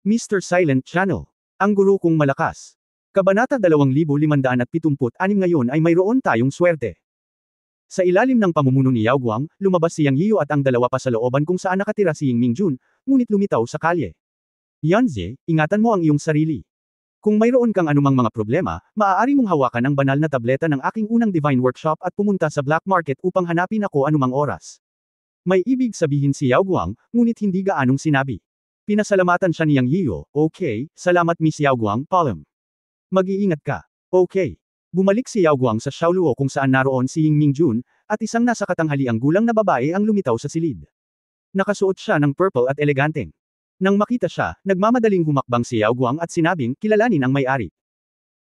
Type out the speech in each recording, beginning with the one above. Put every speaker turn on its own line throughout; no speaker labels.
Mr. Silent Channel. Ang guro kong malakas. Kabanata 2576 ngayon ay mayroon tayong swerte. Sa ilalim ng pamumuno ni Yao Guang, lumabas si Yang Yiyu at ang dalawa pa sa looban kung saan nakatira si Ying Mingjun, ngunit lumitaw sa kalye. Yanze, ingatan mo ang iyong sarili. Kung mayroon kang anumang mga problema, maaari mong hawakan ang banal na tableta ng aking unang Divine Workshop at pumunta sa black market upang hanapin ako anumang oras. May ibig sabihin si Yao Guang, ngunit hindi gaanong sinabi. Pinasalamatan siya ni Yang Yiyu. Okay, salamat Miss Yao Guang, Palm. Mag-iingat ka. Okay. Bumalik si Yao Guang sa Shaoluo kung saan naroon si Ying Mingjun, at isang nasa katanghaliang gulang na babae ang lumitaw sa silid. Nakasuot siya ng purple at eleganteng. Nang makita siya, nagmamadaling humakbang si Yao Guang at sinabing, kilalanin ang may-ari.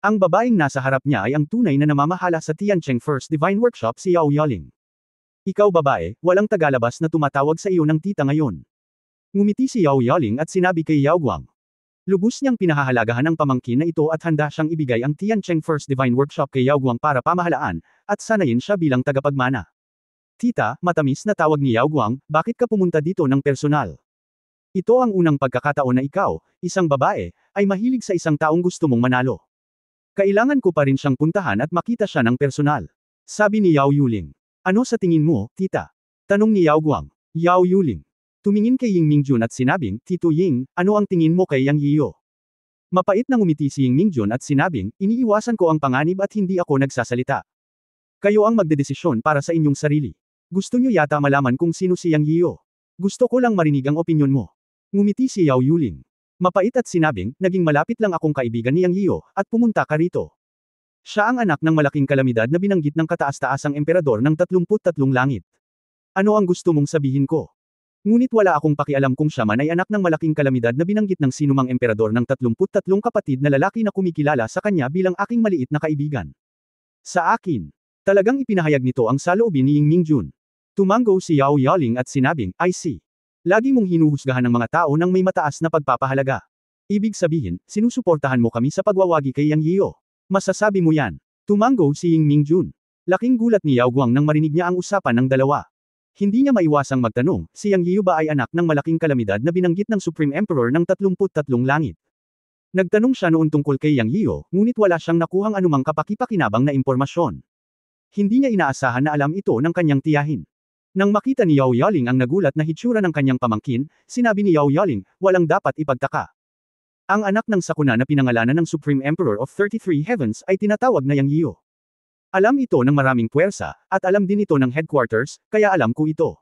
Ang babaeng nasa harap niya ay ang tunay na namamahala sa Tiancheng First Divine Workshop si Yao Yaling. Ikaw babae, walang tagalabas na tumatawag sa iyo ng tita ngayon. Ngumiti si Yao Yaling at sinabi kay Yao Guang. Lubos niyang pinahahalagahan ang pamangkin na ito at handa siyang ibigay ang Tiancheng First Divine Workshop kay Yao Guang para pamahalaan, at sanayin siya bilang tagapagmana. Tita, matamis na tawag ni Yao Guang, bakit ka pumunta dito ng personal? Ito ang unang pagkakataon na ikaw, isang babae, ay mahilig sa isang taong gusto mong manalo. Kailangan ko pa rin siyang puntahan at makita siya ng personal. Sabi ni Yao Yuling. Ano sa tingin mo, tita? Tanong ni Yao Guang. Yao Yuling. Tumingin kay Ying Mingjun at sinabing, Tito Ying, ano ang tingin mo kay Yang Yiyu? Mapait na ngumiti si Ying Mingjun at sinabing, iniiwasan ko ang panganib at hindi ako nagsasalita. Kayo ang magdedesisyon para sa inyong sarili. Gusto niyo yata malaman kung sino si Yang Yiyu. Gusto ko lang marinig ang opinyon mo. Ngumiti si Yao Yuling. Mapait at sinabing, naging malapit lang akong kaibigan ni Yang Yiyu, at pumunta ka rito. Siya ang anak ng malaking kalamidad na binanggit ng kataas-taasang emperador ng 33 langit. Ano ang gusto mong sabihin ko? Ngunit wala akong pakialam kung siya man ay anak ng malaking kalamidad na binanggit ng sinumang emperador ng 33 kapatid na lalaki na kumikilala sa kanya bilang aking maliit na kaibigan. Sa akin, talagang ipinahayag nito ang saloobin ni Ying Mingjun. Tumango si Yao Yaling at sinabing, I see. Lagi mong hinuhusgahan ng mga tao ng may mataas na pagpapahalaga. Ibig sabihin, sinusuportahan mo kami sa pagwawagi kay Yang Yiyu. Masasabi mo yan. Tumango si Ying Mingjun. Laking gulat ni Yao Guang nang marinig niya ang usapan ng dalawa. Hindi niya maiwasang magtanong, si Yang Yiyu ba ay anak ng malaking kalamidad na binanggit ng Supreme Emperor ng 33 langit? Nagtanong siya noon tungkol kay Yang Yiyu, ngunit wala siyang nakuhang anumang kapaki-pakinabang na impormasyon. Hindi niya inaasahan na alam ito ng kanyang tiyahin. Nang makita ni Yao Yaling ang nagulat na hitsura ng kanyang pamangkin, sinabi ni Yao Yaling, walang dapat ipagtaka. Ang anak ng sakuna na pinangalanan ng Supreme Emperor of 33 Heavens ay tinatawag na Yang Yiyu. Alam ito ng maraming puwersa, at alam din ito ng headquarters, kaya alam ko ito.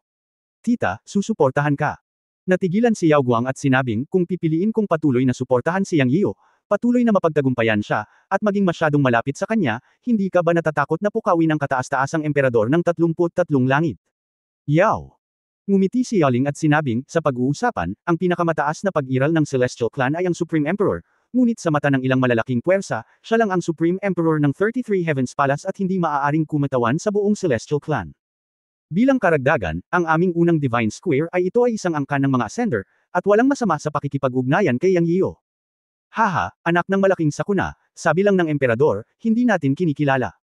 Tita, susuportahan ka. Natigilan si Yao Guang at sinabing, kung pipiliin kong patuloy na suportahan si Yang Yiyu, patuloy na mapagtagumpayan siya, at maging masyadong malapit sa kanya, hindi ka ba natatakot na pukawin ang kataas-taasang emperador ng 33 langit? Yao. Ngumiti si Yaling at sinabing, sa pag-uusapan, ang pinakamataas na pag-iral ng Celestial Clan ay ang Supreme Emperor, ngunit sa mata ng ilang malalaking puwersa, siya lang ang Supreme Emperor ng 33 Heavens Palace at hindi maaaring kumatawan sa buong Celestial Clan. Bilang karagdagan, ang aming unang Divine Square ay ito ay isang angkan ng mga Ascender, at walang masama sa pakikipag-ugnayan kay Yang Yiyu. Haha, anak ng malaking sakuna, sabi lang ng emperador, hindi natin kinikilala.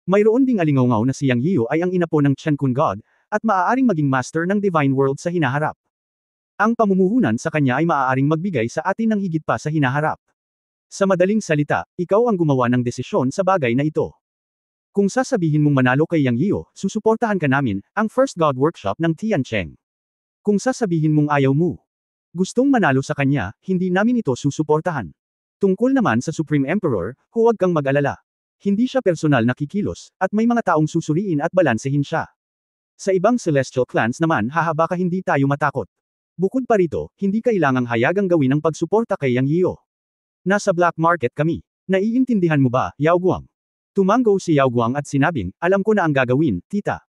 Mayroon ding alingaw na si Yang Yiyu ay ang inapo ng Chen Kun God, at maaaring maging master ng Divine World sa hinaharap. Ang pamumuhunan sa kanya ay maaaring magbigay sa atin ng higit pa sa hinaharap. Sa madaling salita, ikaw ang gumawa ng desisyon sa bagay na ito. Kung sasabihin mong manalo kay Yang Yiyu, susuportahan ka namin, ang First God Workshop ng Tiancheng. Kung sasabihin mong ayaw mo, gustong manalo sa kanya, hindi namin ito susuportahan. Tungkol naman sa Supreme Emperor, huwag kang mag-alala. Hindi siya personal na kikilos, at may mga taong susuriin at balansehin siya. Sa ibang celestial clans naman baka hindi tayo matakot. Bukod pa rito, hindi kailangang hayagang gawin ang pagsuporta kay Yang Yiyu. Nasa black market kami. Naiintindihan mo ba, Yao Guang? Tumango si Yao Guang at sinabing, alam ko na ang gagawin, tita.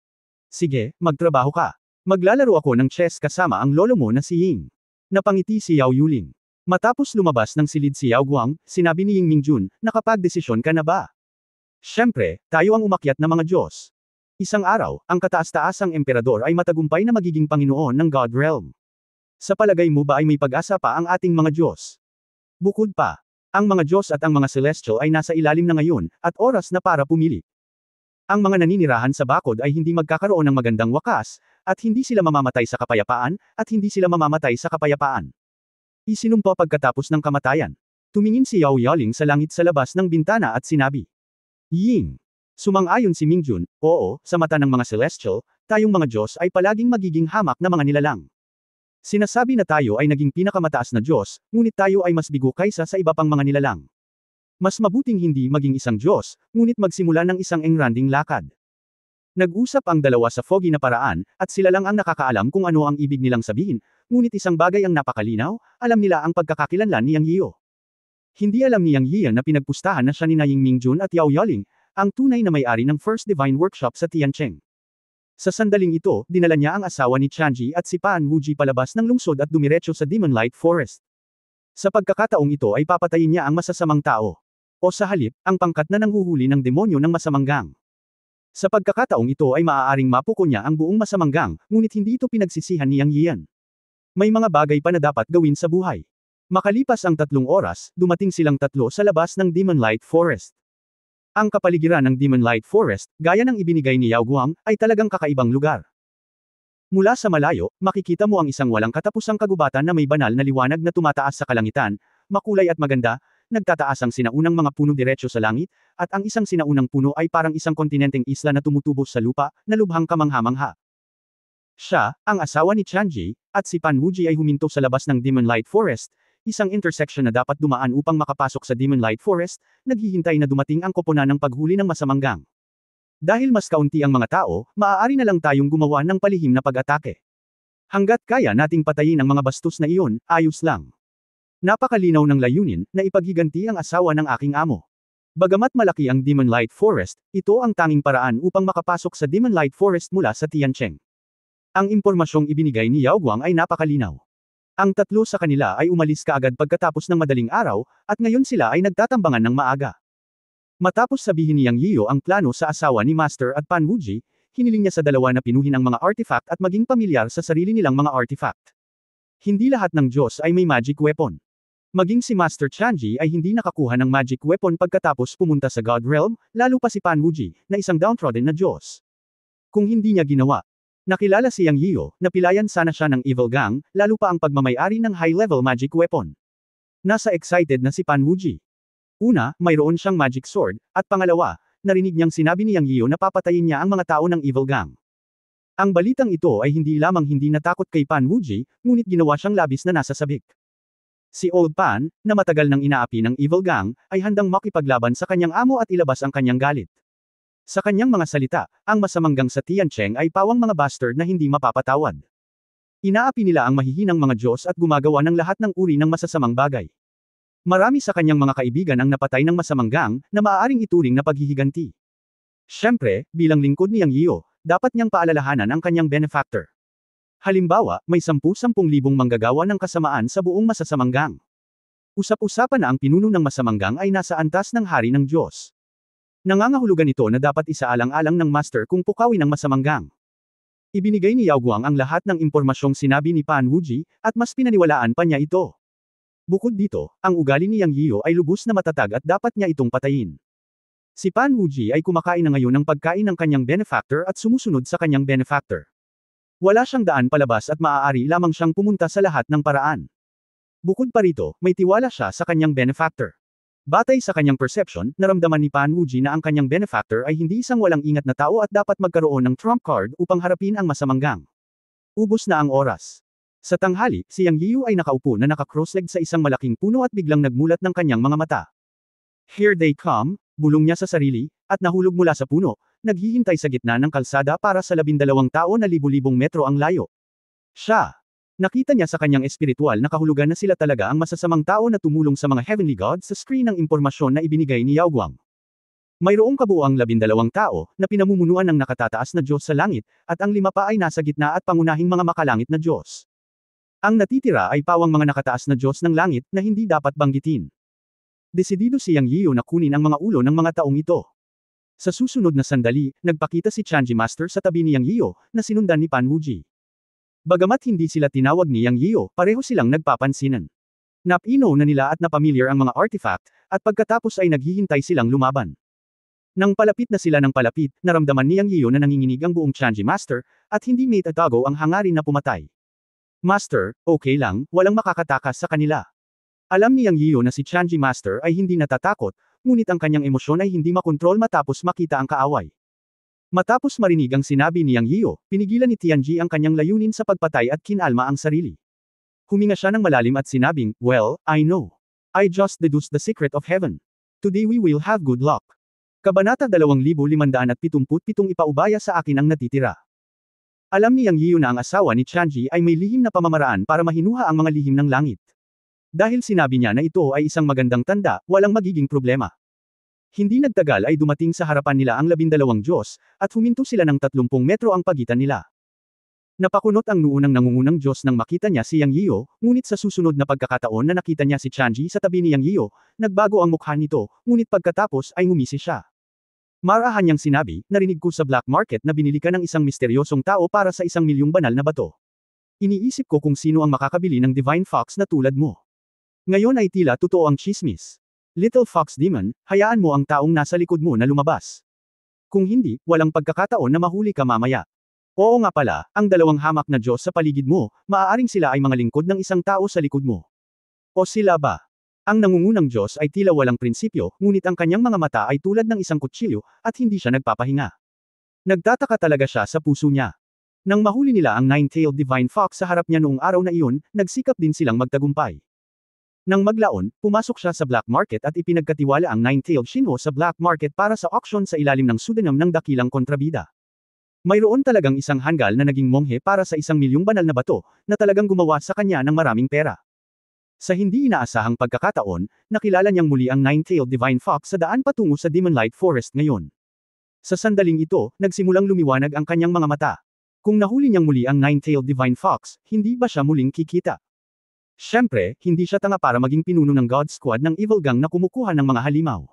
Sige, magtrabaho ka. Maglalaro ako ng chess kasama ang lolo mo na si Ying. Napangiti si Yao Yuling. Matapos lumabas ng silid si Yao Guang, sinabi ni Ying Mingjun, nakapagdesisyon ka na ba? Siyempre, tayo ang umakyat na mga Diyos. Isang araw, ang kataas-taasang emperador ay matagumpay na magiging Panginoon ng God Realm. Sa palagay mo ba ay may pag-asa pa ang ating mga Diyos? Bukod pa, ang mga Diyos at ang mga Celestial ay nasa ilalim na ngayon, at oras na para pumili. Ang mga naninirahan sa bakod ay hindi magkakaroon ng magandang wakas, at hindi sila mamamatay sa kapayapaan, at hindi sila mamamatay sa kapayapaan. Isinumpa pagkatapos ng kamatayan. Tumingin si Yao Yaling sa langit sa labas ng bintana at sinabi. Ying. Sumang-ayon si Mingjun, oo, sa mata ng mga celestial, tayong mga Diyos ay palaging magiging hamak na mga nilalang. Sinasabi na tayo ay naging pinakamataas na Diyos, ngunit tayo ay mas bigo kaysa sa iba pang mga nilalang. Mas mabuting hindi maging isang Diyos, ngunit magsimula ng isang engranding lakad. Nag-usap ang dalawa sa foggy na paraan, at sila lang ang nakakaalam kung ano ang ibig nilang sabihin, ngunit isang bagay ang napakalinaw, alam nila ang pagkakakilanlan ni Yang Yiyo. Hindi alam ni Yang Yiyan na pinagpustahan na siya ni Ying Mingjun at Yao Yaling, ang tunay na may-ari ng First Divine Workshop sa Tiancheng. Sa sandaling ito, dinala niya ang asawa ni Chanji at si Pan Wuji palabas ng lungsod at dumiretso sa Demon Light Forest. Sa pagkakataong ito ay papatayin niya ang masasamang tao. O sa halip, ang pangkat na nanghuhuli ng demonyo ng masamang gang. Sa pagkakataong ito ay maaaring mapuko niya ang buong masamang gang, ngunit hindi ito pinagsisihan ni Yang Yiyan. May mga bagay pa na dapat gawin sa buhay. Makalipas ang 3 oras, dumating silang tatlo sa labas ng Demon Light Forest. Ang kapaligiran ng Demon Light Forest, gaya ng ibinigay ni Yao Guang, ay talagang kakaibang lugar. Mula sa malayo, makikita mo ang isang walang katapusang kagubatan na may banal na liwanag na tumataas sa kalangitan, makulay at maganda, nagtataas ang sinaunang mga puno diretso sa langit, at ang isang sinaunang puno ay parang isang kontinenteng isla na tumutubos sa lupa, na lubhang kamangha-mangha. Siya, ang asawa ni Chanji, at si Pan Wuji ay huminto sa labas ng Demon Light Forest, isang intersection na dapat dumaan upang makapasok sa Demon Light Forest, naghihintay na dumating ang koponan ng paghuli ng masamang gang. Dahil mas kaunti ang mga tao, maaari na lang tayong gumawa ng palihim na pag-atake. Hanggat kaya nating patayin ang mga bastos na iyon, ayos lang. Napakalinaw ng layunin, na ipaghiganti ang asawa ng aking amo. Bagamat malaki ang Demon Light Forest, ito ang tanging paraan upang makapasok sa Demon Light Forest mula sa Tiancheng. Ang impormasyong ibinigay ni Yao Guang ay napakalinaw. Ang tatlo sa kanila ay umalis kaagad pagkatapos ng madaling araw, at ngayon sila ay nagtatambangan ng maaga. Matapos sabihin ni Yang Yiyo ang plano sa asawa ni Master at Pan Wuji, hiniling niya sa dalawa na pinuhin ang mga artifact at maging pamilyar sa sarili nilang mga artifact. Hindi lahat ng Diyos ay may magic weapon. Maging si Master Chanji ay hindi nakakuha ng magic weapon pagkatapos pumunta sa God Realm, lalo pa si Pan Wuji, na isang downtrodden na Diyos. Kung hindi niya ginawa, nakilala si Yang Yiyo, napilayan sana siya ng Evil Gang, lalo pa ang pagmamayari ng high-level magic weapon. Nasa excited na si Pan Wuji. Una, mayroon siyang magic sword, at pangalawa, narinig niyang sinabi ni Yang Yiyo na papatayin niya ang mga tao ng Evil Gang. Ang balitang ito ay hindi lamang hindi natakot kay Pan Wuji, ngunit ginawa siyang labis na nasa sabik. Si Old Pan, na matagal nang inaapi ng Evil Gang, ay handang makipaglaban sa kanyang amo at ilabas ang kanyang galit. Sa kanyang mga salita, ang masamang gang sa Tiancheng ay pawang mga bastard na hindi mapapatawad. Inaapi nila ang mahihinang mga Diyos at gumagawa ng lahat ng uri ng masasamang bagay. Marami sa kanyang mga kaibigan ang napatay ng masamang gang, na maaaring ituring na paghihiganti. Siyempre, bilang lingkod ni Yang Yiyo, dapat niyang paalalahanan ang kanyang benefactor. Halimbawa, may 10,000 manggagawa ng kasamaan sa buong masasamang gang. Usap-usapan na ang pinuno ng masamang gang ay nasa antas ng hari ng Diyos. Nangangahulugan ito na dapat isaalang-alang ng master kung pukawin ang masamang gang. Ibinigay ni Yao Guang ang lahat ng impormasyong sinabi ni Pan Wuji, at mas pinaniwalaan pa niya ito. Bukod dito, ang ugali ni Yang Yiyo ay lubos na matatag at dapat niya itong patayin. Si Pan Wuji ay kumakain na ngayon ng pagkain ng kanyang benefactor at sumusunod sa kanyang benefactor. Wala siyang daan palabas at maaari lamang siyang pumunta sa lahat ng paraan. Bukod pa rito, may tiwala siya sa kanyang benefactor. Batay sa kanyang perception, naramdaman ni Pan Wuji na ang kanyang benefactor ay hindi isang walang ingat na tao at dapat magkaroon ng trump card upang harapin ang masamang gang. Ubos na ang oras. Sa tanghali, si Yang Yiyo ay nakaupo na naka-cross-legged sa isang malaking puno at biglang nagmulat ng kanyang mga mata. Here they come, bulong niya sa sarili, at nahulog mula sa puno, naghihintay sa gitna ng kalsada para sa 12 tao na libu-libong metro ang layo. Siya. Nakita niya sa kanyang espiritual na kahulugan na sila talaga ang masasamang tao na tumulong sa mga heavenly gods sa screen ng impormasyon na ibinigay ni Yao Guang. Mayroong kabuuang 12 tao, na pinamumunuan ng nakatataas na Diyos sa langit, at ang 5 pa ay nasa gitna at pangunahing mga makalangit na Diyos. Ang natitira ay pawang mga nakataas na Diyos ng langit, na hindi dapat banggitin. Desidido si Yang Yiyo na kunin ang mga ulo ng mga taong ito. Sa susunod na sandali, nagpakita si Chanji Master sa tabi ni Yang Yiyo, na sinundan ni Pan Wuji. Bagamat hindi sila tinawag ni Yang Yiyo, pareho silang nagpapansinan. Napino na nila at napamilyar ang mga artifact, at pagkatapos ay naghihintay silang lumaban. Nang palapit na sila ng palapit, naramdaman ni Yang Yiyo na nanginginig ang buong Chanji Master, at hindi may tatago ang hangarin na pumatay. Master, okay lang, walang makakatakas sa kanila. Alam ni Yang Yiyo na si Chanji Master ay hindi natatakot, ngunit ang kanyang emosyon ay hindi makontrol matapos makita ang kaaway. Matapos marinig ang sinabi ni Yang Yiyo, pinigilan ni Tianji ang kanyang layunin sa pagpatay at kinalma ang sarili. Huminga siya ng malalim at sinabing, well, I know. I just deduced the secret of heaven. Today we will have good luck. Kabanata 2577 ipaubaya sa akin ang natitira. Alam ni Yang Yiyo na ang asawa ni Chanji ay may lihim na pamamaraan para mahinuha ang mga lihim ng langit. Dahil sinabi niya na ito ay isang magandang tanda, walang magiging problema. Hindi nagtagal ay dumating sa harapan nila ang 12 Diyos, at huminto sila ng 30 metro ang pagitan nila. Napakunot ang noo ng nangungunang Diyos nang makita niya si Yang Yiyo, ngunit sa susunod na pagkakataon na nakita niya si Chanji sa tabi ni Yang Yiyo, nagbago ang mukha nito, ngunit pagkatapos ay ngumisi siya. Marahan niyang sinabi, narinig ko sa black market na binili ka ng isang misteryosong tao para sa 1,000,000 banal na bato. Iniisip ko kung sino ang makakabili ng Divine Fox na tulad mo. Ngayon ay tila totoo ang chismis. Little Fox Demon, hayaan mo ang taong nasa likod mo na lumabas. Kung hindi, walang pagkakataon na mahuli ka mamaya. Oo nga pala, ang dalawang hamak na Diyos sa paligid mo, maaaring sila ay mga lingkod ng isang tao sa likod mo. O sila ba? Ang nangungunang Diyos ay tila walang prinsipyo, ngunit ang kanyang mga mata ay tulad ng isang kutsilyo, at hindi siya nagpapahinga. Nagtataka talaga siya sa puso niya. Nang mahuli nila ang Nine-Tailed Divine Fox sa harap niya noong araw na iyon, nagsikap din silang magtagumpay. Nang maglaon, pumasok siya sa black market at ipinagkatiwala ang Nine-Tailed Shinho sa black market para sa auction sa ilalim ng pseudonym ng dakilang kontrabida. Mayroon talagang isang hanggal na naging monghe para sa 1,000,000 banal na bato, na talagang gumawa sa kanya ng maraming pera. Sa hindi inaasahang pagkakataon, nakilala niyang muli ang Nine-Tailed Divine Fox sa daan patungo sa Demonlight Forest ngayon. Sa sandaling ito, nagsimulang lumiwanag ang kanyang mga mata. Kung nahuli niyang muli ang Nine-Tailed Divine Fox, hindi ba siya muling kikita? Siyempre, hindi siya tanga para maging pinuno ng God Squad ng Evil Gang na kumukuha ng mga halimaw.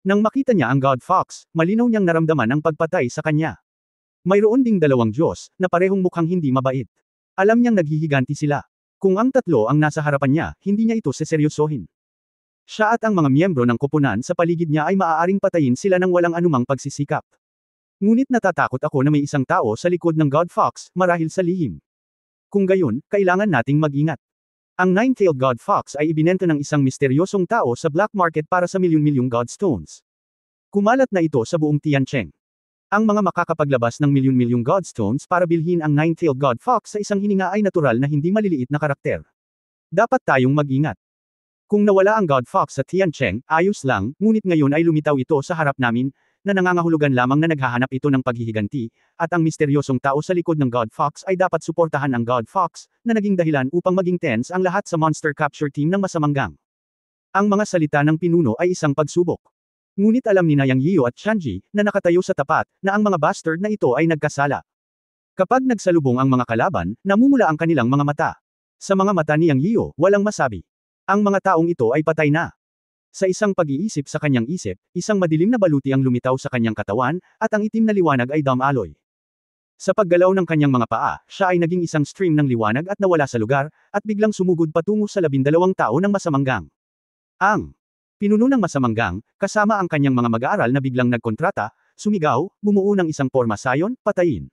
Nang makita niya ang God Fox, malinaw niyang naramdaman ang pagpatay sa kanya. Mayroon ding dalawang Diyos, na parehong mukhang hindi mabait. Alam niyang naghihiganti sila. Kung ang tatlo ang nasa harapan niya, hindi niya ito seseryosohin. Siya at ang mga miyembro ng koponan sa paligid niya ay maaaring patayin sila ng walang anumang pagsisikap. Ngunit natatakot ako na may isang tao sa likod ng God Fox, marahil sa lihim. Kung gayon, kailangan nating mag-ingat. Ang Nine-Tailed God Fox ay ibinenta ng isang misteryosong tao sa black market para sa milyon-milyong Godstones. Kumalat na ito sa buong Tiancheng. Ang mga makakapaglabas ng milyon-milyong Godstones para bilhin ang Nine-Tailed God Fox sa isang hininga ay natural na hindi maliliit na karakter. Dapat tayong mag-ingat. Kung nawala ang God Fox sa Tiancheng, ayos lang, ngunit ngayon ay lumitaw ito sa harap namin, na nangangahulugan lamang na naghahanap ito ng paghihiganti, at ang misteryosong tao sa likod ng God Fox ay dapat suportahan ang God Fox, na naging dahilan upang maging tense ang lahat sa monster capture team ng masamang gang. Ang mga salita ng pinuno ay isang pagsubok. Ngunit alam ni Yang Yiyo at Chanji, na nakatayo sa tapat, na ang mga bastard na ito ay nagkasala. Kapag nagsalubong ang mga kalaban, namumula ang kanilang mga mata. Sa mga mata ni Yang Yiyo, walang masabi. Ang mga taong ito ay patay na. Sa isang pag-iisip sa kanyang isip, isang madilim na baluti ang lumitaw sa kanyang katawan, at ang itim na liwanag ay dumb alloy. Sa paggalaw ng kanyang mga paa, siya ay naging isang stream ng liwanag at nawala sa lugar, at biglang sumugod patungo sa 12 tao ng masamang gang. Ang pinuno ng masamang gang, kasama ang kanyang mga mag-aaral na biglang nagkontrata, sumigaw, bumuo ng isang porma sayon, patayin.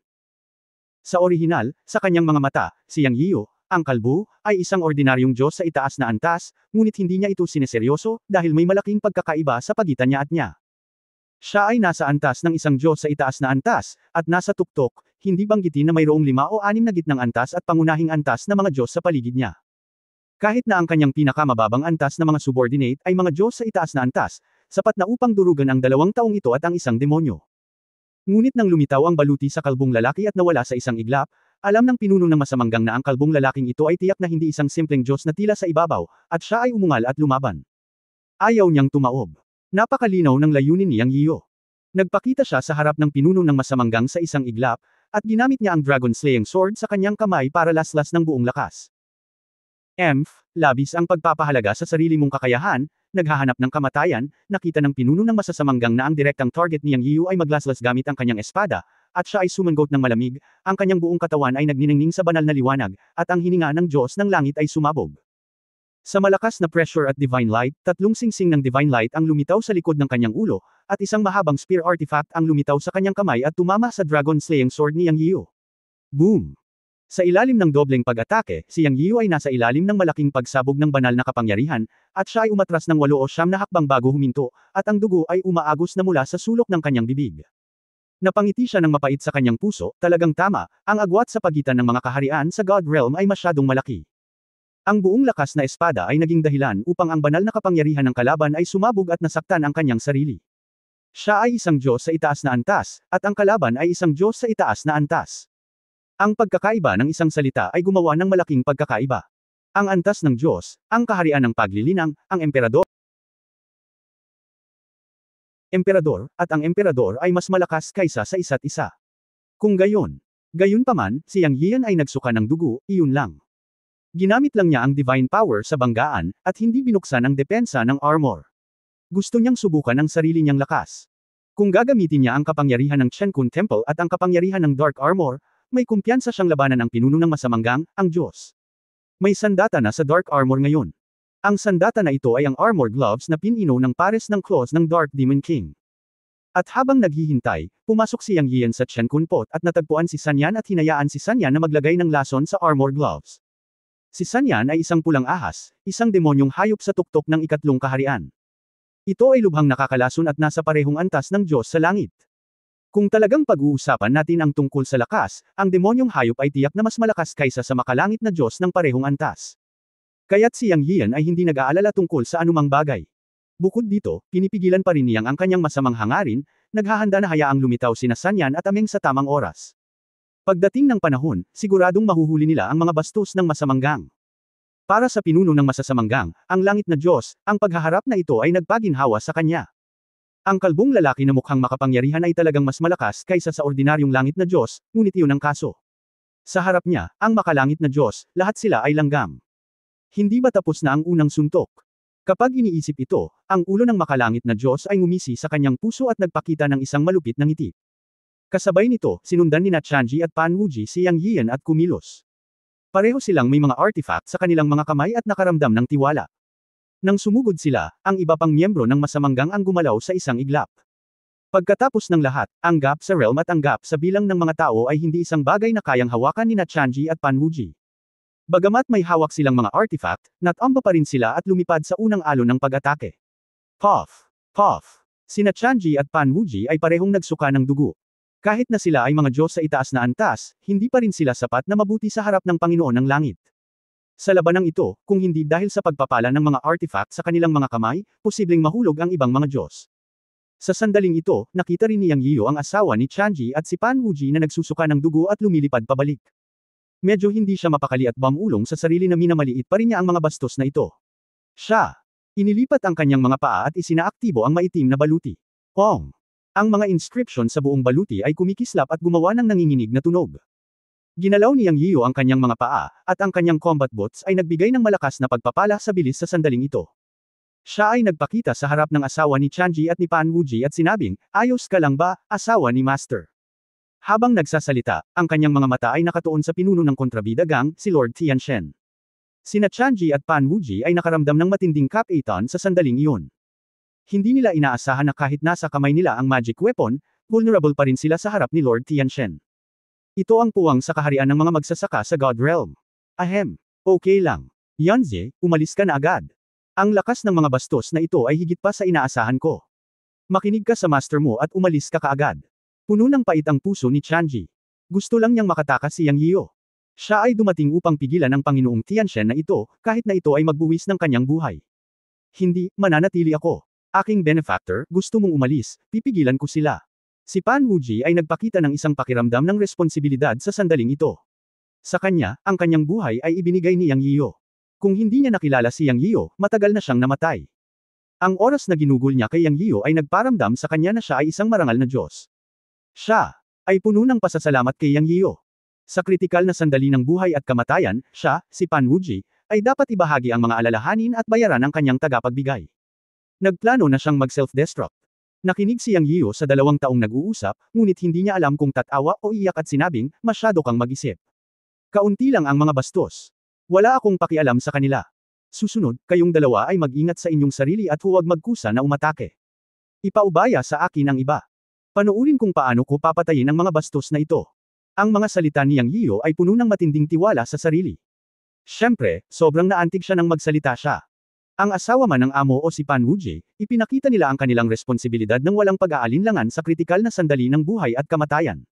Sa orihinal, sa kanyang mga mata, si Yang Yiyo, ang kalbo, ay isang ordinaryong Diyos sa itaas na antas, ngunit hindi niya ito sineseryoso, dahil may malaking pagkakaiba sa pagitan niya at niya. Siya ay nasa antas ng isang Diyos sa itaas na antas, at nasa tuktok, hindi banggitin na mayroong 5 o 6 na gitnang antas at pangunahing antas na mga Diyos sa paligid niya. Kahit na ang kanyang pinakamababang antas na mga subordinate ay mga Diyos sa itaas na antas, sapat na upang durugan ang 2 taong ito at ang isang demonyo. Ngunit nang lumitaw ang baluti sa kalbong lalaki at nawala sa isang iglap, alam ng pinuno ng masamang gang na ang kalbong lalaking ito ay tiyak na hindi isang simpleng Diyos na tila sa ibabaw, at siya ay umungal at lumaban. Ayaw niyang tumaob. Napakalinaw ng layunin ni Yang Yiyo. Nagpakita siya sa harap ng pinuno ng masamang gang sa isang iglap, at ginamit niya ang Dragon Slaying Sword sa kanyang kamay para laslas ng buong lakas. Labis ang pagpapahalaga sa sarili mong kakayahan, naghahanap ng kamatayan, nakita ng pinuno ng masasamang gang na ang direktang target ni Yang Yiyo ay maglaslas gamit ang kanyang espada, at siya ay sumangot ng malamig, ang kanyang buong katawan ay nagniningning sa banal na liwanag, at ang hininga ng Diyos ng langit ay sumabog. Sa malakas na pressure at divine light, 3 singsing ng divine light ang lumitaw sa likod ng kanyang ulo, at isang mahabang spear artifact ang lumitaw sa kanyang kamay at tumama sa Dragon Slaying Sword ni Yang Yiyo. Boom! Sa ilalim ng dobleng pag-atake, si Yang Yiyu ay nasa ilalim ng malaking pagsabog ng banal na kapangyarihan, at siya ay umatras ng 8 o 9 na hakbang bago huminto, at ang dugo ay umaagos na mula sa sulok ng kanyang bibig. Napangiti siya ng mapait sa kanyang puso, talagang tama, ang agwat sa pagitan ng mga kaharian sa God Realm ay masyadong malaki. Ang buong lakas na espada ay naging dahilan upang ang banal na kapangyarihan ng kalaban ay sumabog at nasaktan ang kanyang sarili. Siya ay isang Diyos sa itaas na antas, at ang kalaban ay isang Diyos sa itaas na antas. Ang pagkakaiba ng isang salita ay gumawa ng malaking pagkakaiba. Ang antas ng Diyos, ang kaharian ng paglilinang, ang emperador, at ang emperador ay mas malakas kaysa sa isa't isa. Kung gayunpaman, si Yang Yiyan ay nagsuka ng dugo, iyon lang. Ginamit lang niya ang divine power sa banggaan, at hindi binuksan ang depensa ng armor. Gusto niyang subukan ang sarili niyang lakas. Kung gagamitin niya ang kapangyarihan ng Chenkun Temple at ang kapangyarihan ng Dark Armor, may kumpiyansa siyang labanan ang pinuno ng masamanggang, ang Diyos. May sandata na sa Dark Armor ngayon. Ang sandata na ito ay ang armor gloves na pinino ng pares ng claws ng Dark Demon King. At habang naghihintay, pumasok si Yang Yiyan sa Chenkun Pot at natagpuan si Sanyan at hinayaan si Sanyan na maglagay ng lason sa armor gloves. Si Sanyan ay isang pulang ahas, isang demonyong hayop sa tuktok ng ikatlong kaharian. Ito ay lubhang nakakalason at nasa parehong antas ng Diyos sa langit. Kung talagang pag-uusapan natin ang tungkol sa lakas, ang demonyong hayop ay tiyak na mas malakas kaysa sa makalangit na Diyos ng parehong antas. Kaya't si Yang Yiyan ay hindi nag-aalala tungkol sa anumang bagay. Bukod dito, pinipigilan pa rin niyang ang kanyang masamang hangarin, naghahanda na hayaang lumitaw sina Sanyan at Ameng sa tamang oras. Pagdating ng panahon, siguradong mahuhuli nila ang mga bastos ng masamanggang. Para sa pinuno ng masasamanggang, ang langit na Diyos, ang paghaharap na ito ay nagpaginhawa sa kanya. Ang kalbong lalaki na mukhang makapangyarihan ay talagang mas malakas kaysa sa ordinaryong langit na Diyos, ngunit iyon ang kaso. Sa harap niya, ang makalangit na Diyos, lahat sila ay langgam. Hindi ba tapos na ang unang suntok? Kapag iniisip ito, ang ulo ng makalangit na Diyos ay ngumisi sa kanyang puso at nagpakita ng isang malupit na ngiti. Kasabay nito, sinundan ni Chanji at Pan Wuji si Yang Yiyan at kumilos. Pareho silang may mga artifact sa kanilang mga kamay at nakaramdam ng tiwala. Nang sumugod sila, ang iba pang miyembro ng masamanggang ang gumalaw sa isang iglap. Pagkatapos ng lahat, ang gap sa realm at ang gap sa bilang ng mga tao ay hindi isang bagay na kayang hawakan ni Chanji at Pan Wuji. Bagamat may hawak silang mga artifact, natomba pa rin sila at lumipad sa unang alon ng pag-atake. Puff! Puff! Sina Chanji at Pan Wuji ay parehong nagsuka ng dugo. Kahit na sila ay mga Diyos sa itaas na antas, hindi pa rin sila sapat na mabuti sa harap ng Panginoon ng Langit. Sa labanang ito, kung hindi dahil sa pagpapala ng mga artifact sa kanilang mga kamay, posibleng mahulog ang ibang mga Diyos. Sa sandaling ito, nakita rin ni Yang Yiyu ang asawa ni Chanji at si Pan Wuji na nagsusuka ng dugo at lumilipad pabalik. Medyo hindi siya mapakali at bamulong sa sarili na minamaliit pa rin niya ang mga bastos na ito. Inilipat ang kanyang mga paa at isinaaktibo ang maitim na baluti. Pong! Ang mga inscription sa buong baluti ay kumikislap at gumawa ng nanginginig na tunog. Ginalaw ni Yang Yiyu ang kanyang mga paa, at ang kanyang combat boots ay nagbigay ng malakas na pagpapala sa bilis sa sandaling ito. Siya ay nagpakita sa harap ng asawa ni Chanji at ni Pan Wuji at sinabing, "Ayos ka lang ba, asawa ni Master?" Habang nagsasalita, ang kanyang mga mata ay nakatuon sa pinuno ng kontrabida gang, si Lord Tianshen. Sina Chanji at Pan Wuji ay nakaramdam ng matinding kapaitan sa sandaling iyon. Hindi nila inaasahan na kahit nasa kamay nila ang magic weapon, vulnerable pa rin sila sa harap ni Lord Tianshen. Ito ang puwang sa kaharian ng mga magsasaka sa God Realm. Ahem. Okay lang. Yanze, umalis ka na agad. Ang lakas ng mga bastos na ito ay higit pa sa inaasahan ko. Makinig ka sa master mo at umalis ka kaagad. Puno ng pait ang puso ni Chanji. Gusto lang niyang makatakas si Yang Yiyu. Siya ay dumating upang pigilan ang Panginoong Tianshen na ito, kahit na ito ay magbuwis ng kanyang buhay. Hindi, mananatili ako. Aking benefactor, gusto mong umalis, pipigilan ko sila. Si Pan Wuji ay nagpakita ng isang pakiramdam ng responsibilidad sa sandaling ito. Sa kanya, ang kanyang buhay ay ibinigay ni Yang Yiyu. Kung hindi niya nakilala si Yang Yiyu, matagal na siyang namatay. Ang oras na ginugol niya kay Yang Yiyu ay nagparamdam sa kanya na siya ay isang marangal na Diyos. Siya ay puno ng pasasalamat kay Yang Yiyu. Sa kritikal na sandali ng buhay at kamatayan, siya, si Pan Wuji, ay dapat ibahagi ang mga alalahanin at bayaran ng kanyang tagapagbigay. Nagplano na siyang mag-self-destruct. Nakinig si Yang Yiyu sa 2 taong nag-uusap, ngunit hindi niya alam kung tatawa o iyak at sinabing, "Masyado kang mag-isip. Kaunti lang ang mga bastos. Wala akong pakialam sa kanila. Susunod, kayong dalawa ay mag-ingat sa inyong sarili at huwag magkusa na umatake. Ipaubaya sa akin ang iba. Panoorin kung paano ko papatayin ang mga bastos na ito." Ang mga salita ni Yang Yiyo ay puno ng matinding tiwala sa sarili. Siyempre, sobrang naantig siya nang magsalita siya. Ang asawa man ng amo o si Pan Wujie, ipinakita nila ang kanilang responsibilidad ng walang pag-aalinlangan sa kritikal na sandali ng buhay at kamatayan.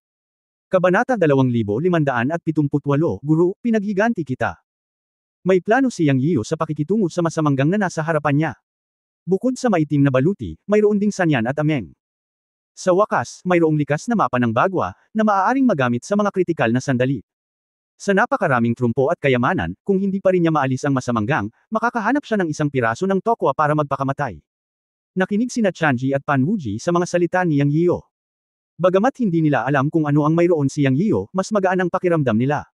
Kabanata 2578, Guru, pinaghiganti kita. May plano si Yang Yiyo sa pakikitungo sa masamanggang na nasa harapan niya. Bukod sa maitim na baluti, mayroon ding Sanyan at Ameng. Sa wakas, mayroong likas na mapa ng bagwa, na maaaring magamit sa mga kritikal na sandali. Sa napakaraming trumpo at kayamanan, kung hindi pa rin niya maalis ang masamanggang, makakahanap siya ng isang piraso ng tokwa para magpakamatay. Nakinig sina Chanji at Pan Wujie sa mga salita ni Yang Yiyo. Bagamat hindi nila alam kung ano ang mayroon si Yang Yiyo, mas magaan ang pakiramdam nila.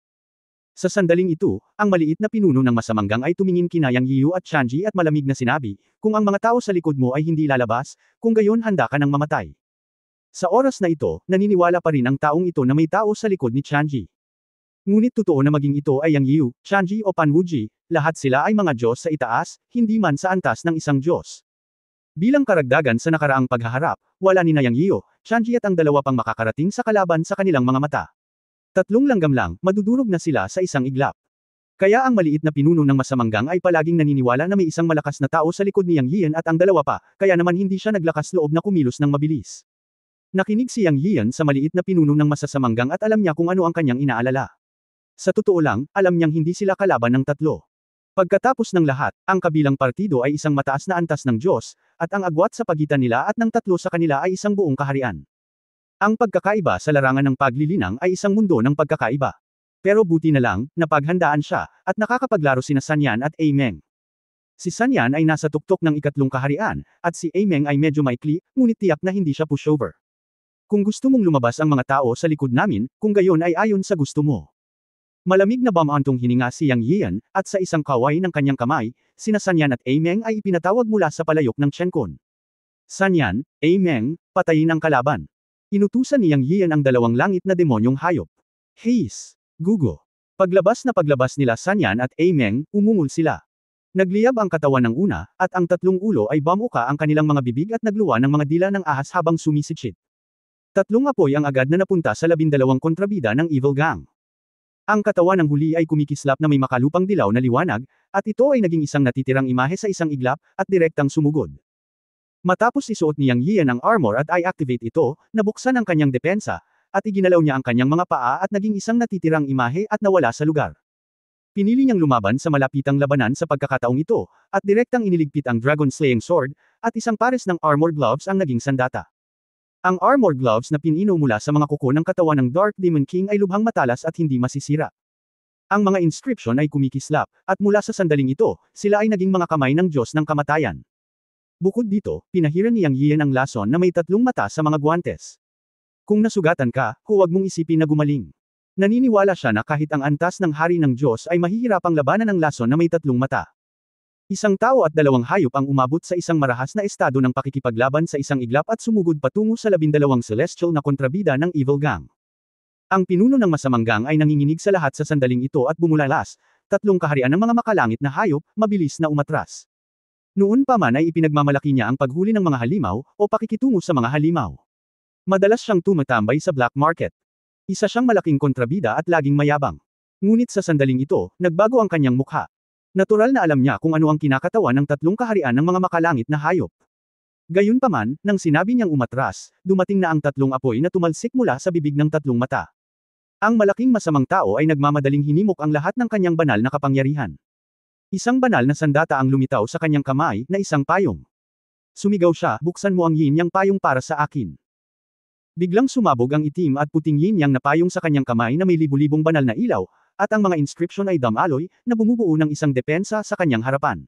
Sa sandaling ito, ang maliit na pinuno ng masamanggang ay tumingin kina Yang Yiyo at Chanji at malamig na sinabi, kung ang mga tao sa likod mo ay hindi lalabas, kung gayon handa ka ng mamatay. Sa oras na ito, naniniwala pa rin ang taong ito na may tao sa likod ni Chanji. Ngunit totoo na maging ito ay Yang Yiyo, Chanji o Pan Wujie, lahat sila ay mga Diyos sa itaas, hindi man sa antas ng isang Diyos. Bilang karagdagan sa nakaraang paghaharap, wala ni Yang Yiyo, Chanji at ang dalawa pang makakarating sa kalaban sa kanilang mga mata. Tatlong langgam lang, madudurog na sila sa isang iglap. Kaya ang maliit na pinuno ng masamanggang ay palaging naniniwala na may isang malakas na tao sa likod ni Yang Yiyan at ang dalawa pa, kaya naman hindi siya naglakas loob na kumilos ng mabilis. Nakinig si Yang Yiyan sa maliit na pinuno ng masasamanggang at alam niya kung ano ang kanyang inaalala. Sa totoo lang, alam niyang hindi sila kalaban ng tatlo. Pagkatapos ng lahat, ang kabilang partido ay isang mataas na antas ng Diyos, at ang agwat sa pagitan nila at ng tatlo sa kanila ay isang buong kaharian. Ang pagkakaiba sa larangan ng paglilinang ay isang mundo ng pagkakaiba. Pero buti na lang, napaghandaan siya, at nakakapaglaro sina Sanyan at Ameng. Si Sanyan ay nasa tuktok ng ikatlong kaharian, at si Ameng ay medyo maikli, ngunit tiyak na hindi siya pushover. Kung gusto mong lumabas ang mga tao sa likod namin, kung gayon ay ayon sa gusto mo. Malamig na bamantong hininga si Yang Yiyan, at sa isang kaway ng kanyang kamay, sina Sanyan at Ameng ay ipinatawag mula sa palayok ng Chenkon. Sanyan, Ameng, patayin ang kalaban. Inutusan ni Yang Yiyan ang dalawang langit na demonyong hayop. Heis! Gugo! Paglabas nila Sanyan at Ameng, umungol sila. Nagliyab ang katawan ng una, at ang tatlong ulo ay bamuka ang kanilang mga bibig at nagluwa ng mga dila ng ahas habang sumisitsit. Tatlong apoy ang agad na napunta sa 12 kontrabida ng Evil Gang. Ang katawan ng huli ay kumikislap na may makalupang dilaw na liwanag, at ito ay naging isang natitirang imahe sa isang iglap, at direktang sumugod. Matapos isuot ni Yang Yiyan ang armor at i-activate ito, nabuksan ang kanyang depensa, at iginalaw niya ang kanyang mga paa at naging isang natitirang imahe at nawala sa lugar. Pinili niyang lumaban sa malapitang labanan sa pagkakataong ito, at direktang iniligpit ang Dragon Slaying Sword, at isang pares ng armor gloves ang naging sandata. Ang armor gloves na pinino mula sa mga kuko ng katawan ng Dark Demon King ay lubhang matalas at hindi masisira. Ang mga inscription ay kumikislap, at mula sa sandaling ito, sila ay naging mga kamay ng Diyos ng kamatayan. Bukod dito, pinahiran ni Yang Yiyan ang lason na may tatlong mata sa mga guwantes. Kung nasugatan ka, huwag mong isipin na gumaling. Naniniwala siya na kahit ang antas ng hari ng Diyos ay mahihirapang labanan ng lason na may tatlong mata. Isang tao at dalawang hayop ang umabot sa isang marahas na estado ng pakikipaglaban sa isang iglap at sumugod patungo sa 12 celestial na kontrabida ng Evil Gang. Ang pinuno ng masamanggang ay nanginginig sa lahat sa sandaling ito at bumulalas, tatlong kaharian ng mga makalangit na hayop, mabilis na umatras. Noon pa man ay ipinagmamalaki niya ang paghuli ng mga halimaw, o pakikitungo sa mga halimaw. Madalas siyang tumatambay sa black market. Isa siyang malaking kontrabida at laging mayabang. Ngunit sa sandaling ito, nagbago ang kanyang mukha. Natural na alam niya kung ano ang kinakatawan ng tatlong kaharian ng mga makalangit na hayop. Gayunpaman, nang sinabi niyang umatras, dumating na ang tatlong apoy na tumalsik mula sa bibig ng tatlong mata. Ang malaking masamang tao ay nagmamadaling hinimok ang lahat ng kanyang banal na kapangyarihan. Isang banal na sandata ang lumitaw sa kanyang kamay, na isang payong. Sumigaw siya, buksan mo ang yin-yang payong para sa akin. Biglang sumabog ang itim at puting yin-yang na payong sa kanyang kamay na may libu-libong banal na ilaw, at ang mga inscription ay damaloy, na bumubuo ng isang depensa sa kanyang harapan.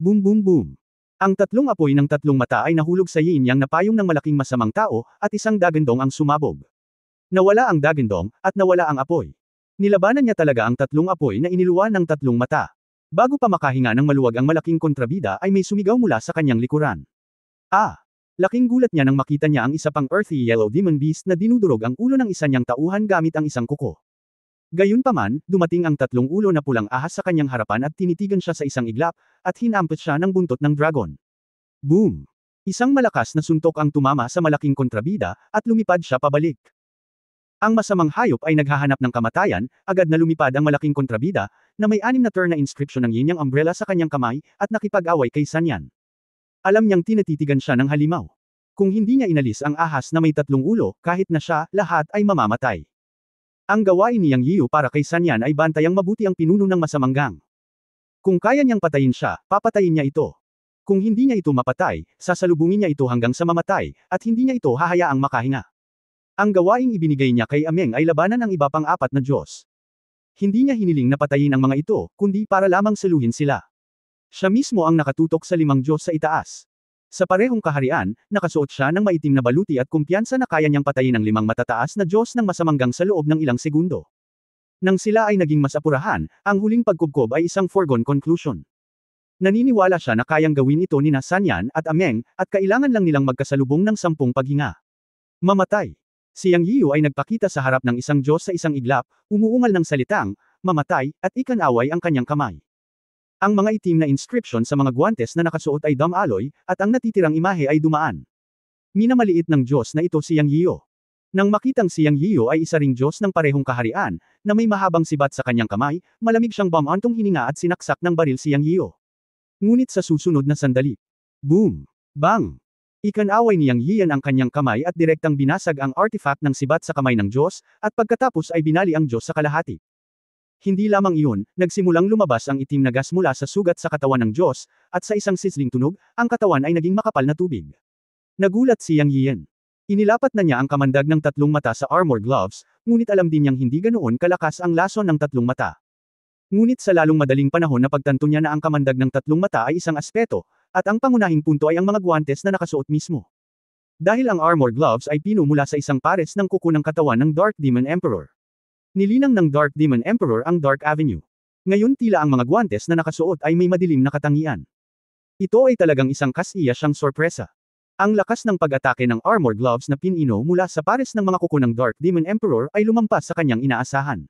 Boom boom boom. Ang tatlong apoy ng tatlong mata ay nahulog sa yin-yang na payong ng malaking masamang tao, at isang dagandong ang sumabog. Nawala ang dagandong, at nawala ang apoy. Nilabanan niya talaga ang tatlong apoy na iniluwa ng tatlong mata. Bago pa makahinga ng maluwag ang malaking kontrabida ay may sumigaw mula sa kanyang likuran. Ah! Laking gulat niya nang makita niya ang isa pang earthy yellow demon beast na dinudurog ang ulo ng isa niyang tauhan gamit ang isang kuko. Gayunpaman, dumating ang tatlong ulo na pulang ahas sa kanyang harapan at tinitigan siya sa isang iglap, at hinampot siya ng buntot ng dragon. Boom! Isang malakas na suntok ang tumama sa malaking kontrabida, at lumipad siya pabalik. Ang masamang hayop ay naghahanap ng kamatayan, agad na lumipad ang malaking kontrabida, na may 6 na turn na inscription ng Yin Yang umbrella sa kanyang kamay, at nakipag-away kay San Yan. Alam niyang tinatitigan siya ng halimaw. Kung hindi niya inalis ang ahas na may 3 ulo, kahit na siya, lahat ay mamamatay. Ang gawain ni Yang Yiu para kay San Yan ay bantayang mabuti ang pinuno ng masamang gang. Kung kaya niyang patayin siya, papatayin niya ito. Kung hindi niya ito mapatay, sasalubungin niya ito hanggang sa mamatay, at hindi niya ito hahayaang makahinga. Ang gawaing ibinigay niya kay Ameng ay labanan ang iba pang 4 na Diyos. Hindi niya hiniling na patayin ang mga ito, kundi para lamang saluhin sila. Siya mismo ang nakatutok sa 5 Diyos sa itaas. Sa parehong kaharian, nakasuot siya ng maitim na baluti at kumpiyansa na kaya niyang patayin ang 5 matataas na Diyos ng masamang gang sa loob ng ilang segundo. Nang sila ay naging mas apurahan, ang huling pagkubkob ay isang foregone conclusion. Naniniwala siya na kayang gawin ito nina San Yan at Ameng, at kailangan lang nilang magkasalubong ng 10 paghinga. Mamatay. Si Yang Yiu ay nagpakita sa harap ng isang Diyos sa isang iglap, umuungal ng salitang, mamatay, at ikanaway ang kanyang kamay. Ang mga itim na inscription sa mga guwantes na nakasuot ay dumb alloy, at ang natitirang imahe ay dumaan. Minamaliit ng Diyos na ito si Yang Yiu. Nang makitang si Yang Yiu ay isa ring Diyos ng parehong kaharian, na may mahabang sibat sa kanyang kamay, malamig siyang bumantong hininga at sinaksak ng baril si Yang Yiu. Ngunit sa susunod na sandali. Boom! Bang! Ikanaway ni Yang Yian ang kanyang kamay at direktang binasag ang artifact ng sibat sa kamay ng Diyos, at pagkatapos ay binali ang Diyos sa kalahati. Hindi lamang iyon, nagsimulang lumabas ang itim na gas mula sa sugat sa katawan ng Diyos, at sa isang sizzling tunog, ang katawan ay naging makapal na tubig. Nagulat si Yang Yian. Inilapat na niya ang kamandag ng 3 mata sa armor gloves, ngunit alam din niyang hindi ganoon kalakas ang lason ng 3 mata. Ngunit sa lalong madaling panahon na pagtanto niya na ang kamandag ng 3 mata ay isang aspeto, at ang pangunahing punto ay ang mga guwantes na nakasuot mismo. Dahil ang armor gloves ay pino mula sa isang pares ng kuko ng katawan ng Dark Demon Emperor. Nilinang ng Dark Demon Emperor ang Dark Avenue. Ngayon tila ang mga guwantes na nakasuot ay may madilim na katangian. Ito ay talagang isang kasiya siyang sorpresa. Ang lakas ng pag-atake ng armor gloves na pinino mula sa pares ng mga kuko ng Dark Demon Emperor ay lumampas sa kanyang inaasahan.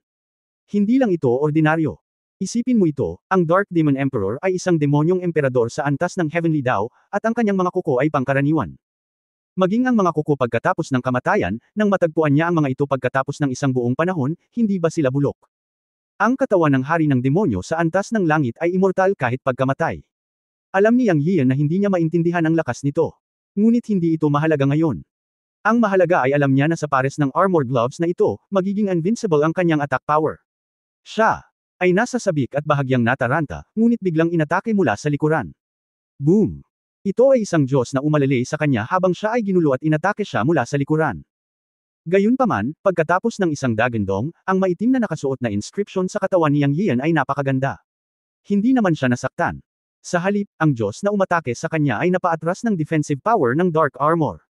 Hindi lang ito ordinaryo. Isipin mo ito, ang Dark Demon Emperor ay isang demonyong emperador sa antas ng Heavenly Dao, at ang kanyang mga kuko ay pangkaraniwan. Maging ang mga kuko pagkatapos ng kamatayan, nang matagpuan niya ang mga ito pagkatapos ng isang buong panahon, hindi ba sila bulok? Ang katawan ng hari ng demonyo sa antas ng langit ay immortal kahit pagkamatay. Alam ni Yang Yian na hindi niya maintindihan ang lakas nito. Ngunit hindi ito mahalaga ngayon. Ang mahalaga ay alam niya na sa pares ng armor gloves na ito, magiging invincible ang kanyang attack power. Siya ay nasa sabik at bahagyang nataranta, ngunit biglang inatake mula sa likuran. Boom! Ito ay isang Diyos na umalali sa kanya habang siya ay ginulo at inatake siya mula sa likuran. Gayunpaman, pagkatapos ng isang dagandong, ang maitim na nakasuot na inscription sa katawan ni Yang Yian ay napakaganda. Hindi naman siya nasaktan. Sa halip, ang Diyos na umatake sa kanya ay napaatras ng defensive power ng Dark Armor.